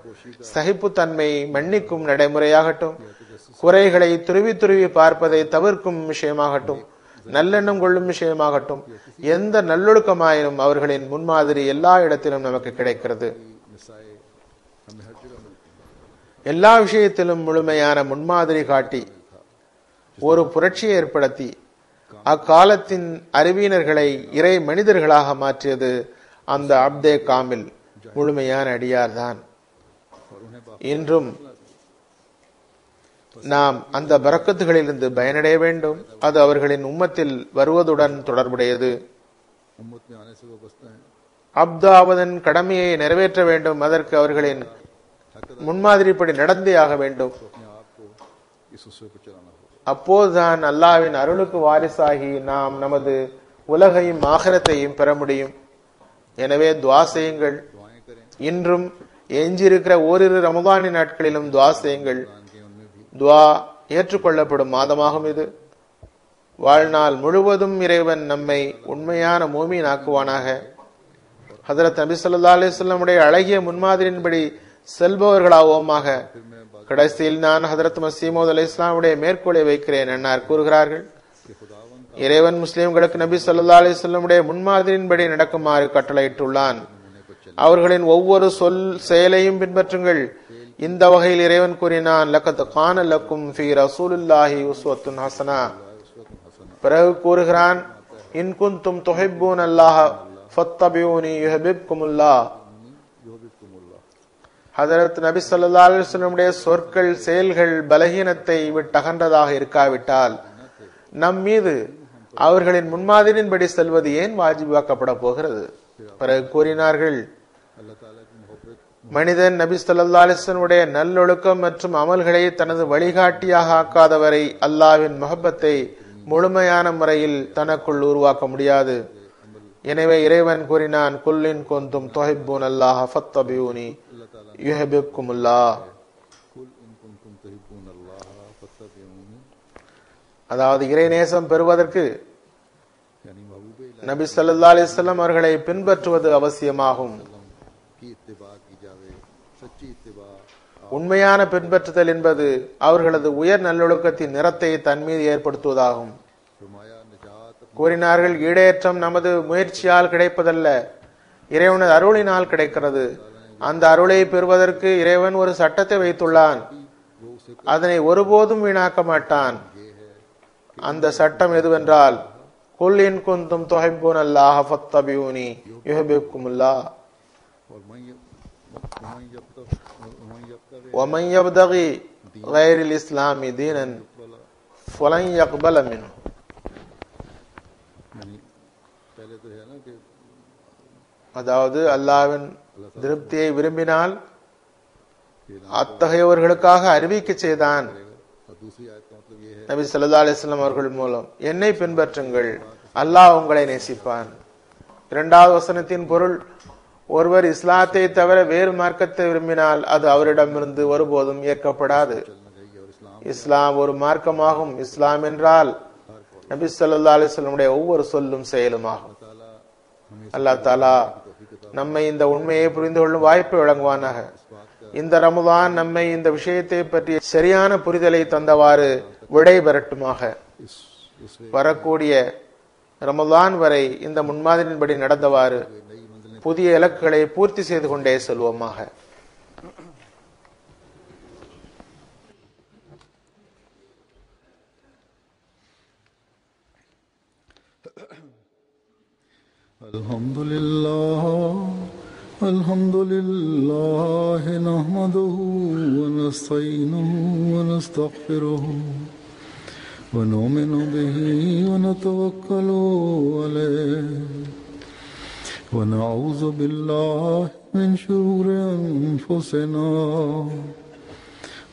சகிப்புத்தன்மை மன்னிக்கும் நடைமுறையாகட்டும், குறைகளை துருவி துருவி பார்ப்பதை தவிர்க்கும் விஷயமாகட்டும், நல்லெண்ணம் கொள்ளும் விஷயமாகட்டும், எந்த நல்லொழுக்கமாயினும் அவர்களின் முன்மாதிரி எல்லா இடத்திலும் நமக்கு கிடைக்கிறது. எல்லா விஷயத்திலும் முழுமையான முன்மாதிரி காட்டி ஒரு புரட்சியை ஏற்படுத்தி அக்காலத்தின் அறிவியனர்களை இறை மனிதர்களாக மாற்றியது அந்த அப்தே காமில் முழுமையான அடியார்தான். இன்றும் நாம் அந்த பரக்கத்துகளிலிருந்து பயனடைய வேண்டும். அது அவர்களின் உம்மத்தில் வருவதுடன் தொடர்புடையது. அப்தாவதன் கடமையை நிறைவேற்ற வேண்டும். அதற்கு அவர்களின் முன்மாதிரிப்படி நடந்தே ஆக வேண்டும். அப்போதுதான் அல்லாஹ்வின் அருளுக்கு வாரிசாகி நாம் நமது உலகையும் ஆகிரத்தையும் பெற முடியும். எனவே துஆ செய்யுங்கள். இன்றும் எஞ்சியிருக்கிற ஓரிரு ரமதானின் நாட்களிலும் துஆ செய்யுங்கள். துஆ ஏற்றுக்கொள்ளப்படும் மாதமாகும் இது. வாழ்நாள் முழுவதும் இறைவன் நம்மை உண்மையான மூமீன் ஆக்குவானாக. ஹஜ்ரத் நபி ஸல்லல்லாஹு அலைஹி வஸல்லம் உடைய அழகிய முன்மாதிரியின்படி செல்பவர்களாவோமாக. கடைசியில் நான் ஹஜ்ரத் மஸீஹ் மவ்ஊத் அலைஹிஸ்ஸலாம் உடைய மேற்கோளை வைக்கிறேன். அன்னார் கூறுகிறார்கள், இறைவன் முஸ்லிம்களுக்கு நபி ஸல்லல்லாஹு அலைஹி வஸல்லம் உடைய முன்மாதிரியின்படி நடக்குமாறு கட்டளையிட்டுள்ளான். அவர்களின் ஒவ்வொரு சொல் செயலையும் பின்பற்றுங்கள். இந்த வகையில் இறைவன் கூறினான், லகத் கான லக்கும் ஃபீ ரசூலில்லாஹி உஸ்வத்துன் ஹஸனா. பிறகு கூறுகிறான், இன் குன்தும் துஹிப்பூன அல்லாஹ ஃபத்தபிஊனி யுஹிப்புக்குமுல்லாஹ். ஹஜ்ரத் நபி ஸல்லல்லாஹு அலைஹி வஸல்லம் உடைய சொற்கள் செயல்கள் பலகீனத்தை விட்டகன்றதாக இருக்காவிட்டால் நம் மீது அவர்களின் முன்மாதிரியின்படி செல்வது ஏன் வாஜிபாக்கப்பட போகிறது? பிறகு கூறினார்கள், மனிதன் நபி ஸல்லல்லாஹு அலைஹி வஸல்லம் உடைய நல்லொழுக்கம் மற்றும் அமல்களை தனது வழிகாட்டியாக ஆக்காதவரை அல்லாஹ்வின் முஹப்பத்தை முழுமையான முறையில் தனக்குள் உருவாக்க முடியாது. எனவே இறைவன் கூறினான், குல்லின் குந்தும் துஹிப்பூன அல்லாஹ ஃபத்தபிஊனி யுஹிப்புக்குமுல்லாஹ். அதாவது இறைநேசம் பெறுவதற்கு நபி ஸல்லல்லாஹு அலைஹி வஸல்லம் அவர்களை பின்பற்றுவது அவசியமாகும். உண்மையான பின்பற்றுதல் என்பது அவர்களது உயர் நல்லொழுக்கத்தின் நிறத்தை தன் மீது ஏற்படுத்துவதாகும். கூறினார்கள், ஈடேற்றம் நமது முயற்சியால் கிடைப்பதல்ல, இறைவனது அருளினால் கிடைக்கிறது. அந்த அருளை பெறுவதற்கு இறைவன் ஒரு சட்டத்தை வைத்துள்ளான். அதனை ஒருபோதும் வீணாக்க மாட்டான். அந்த சட்டம் எதுவென்றால், குல் இன் குந்தும் துஹிப்பூன அல்லாஹ ஃபத்தபிஊனி யுஹிப்புக்குமுல்லாஹ் ومن يبتغي غير الإسلام دينا فلن يقبل منه. அதாவது அல்லாஹ்வின் திருப்தியை விரும்பினால் அத்தகையவர்களுக்காக அறிவிக்க செய்தான் நபி ஸல்லல்லாஹு அலைஹி வஸல்லம் அவர்கள் மூலம், என்னை பின்பற்றுங்கள், அல்லாஹ் உங்களை நேசிப்பான். இரண்டாவது வசனத்தின் பொருள், ஒருவர் இஸ்லாத்தை தவிர வேறு மார்க்கத்தை விரும்பினால் அது அவரிடமிருந்து ஒருபோதும் ஏற்கப்படாது. இஸ்லாம் ஒரு மார்க்கமாகும். இஸ்லாம் என்றால் நபி ஸல்லல்லாஹு அலைஹி வஸல்லம் ஒவ்வொரு சொல்லும் செயலுமாகும். அல்லாஹ் தஆலா நம்மை இந்த உண்மையை புரிந்து கொள்ளும் வாய்ப்பை வழங்குவானாக. இந்த ரமலான் நம்மை இந்த விஷயத்தை பற்றி சரியான புரிதலை தந்தவாறு விடை பெறட்டுமாக. வரக்கூடிய ரமலான் வரை இந்த முன்மாதிரியின்படி நடந்தவாறு புதிய இலக்குகளை பூர்த்தி செய்து கொண்டே செல்வோமாக.
Alhamdulillah nahmaduhu wa nasta'inuhu wa nastaghfiruhu wa nu'minu bihi wa natawakkalu alayhi wa na'udhu billahi min shururi anfusina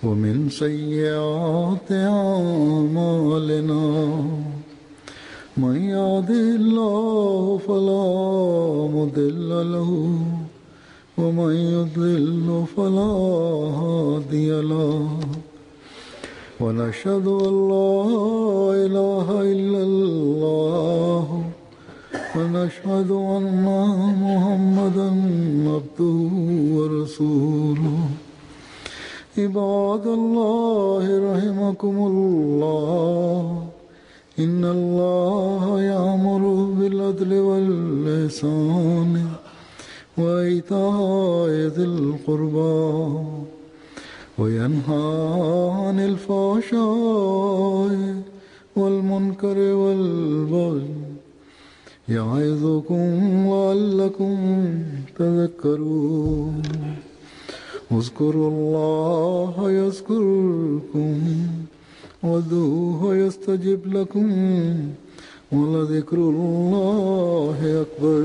wa min sayyiati a'malina. من يهده الله فلا مضل له ومن يضلل فلا هادي له ونشهد أن لا إله إلا الله ونشهد أن محمدا عبده ورسوله. عباد الله رحمكم الله إن الله يأمر بالعدل والإحسان وإيتاء ذي القربى وينهى عن الفحشاء والمنكر والبغي يعظكم لعلكم تذكرون. اذكروا الله يذكركم وادعوه يستجب لكم ولذكر الله أكبر.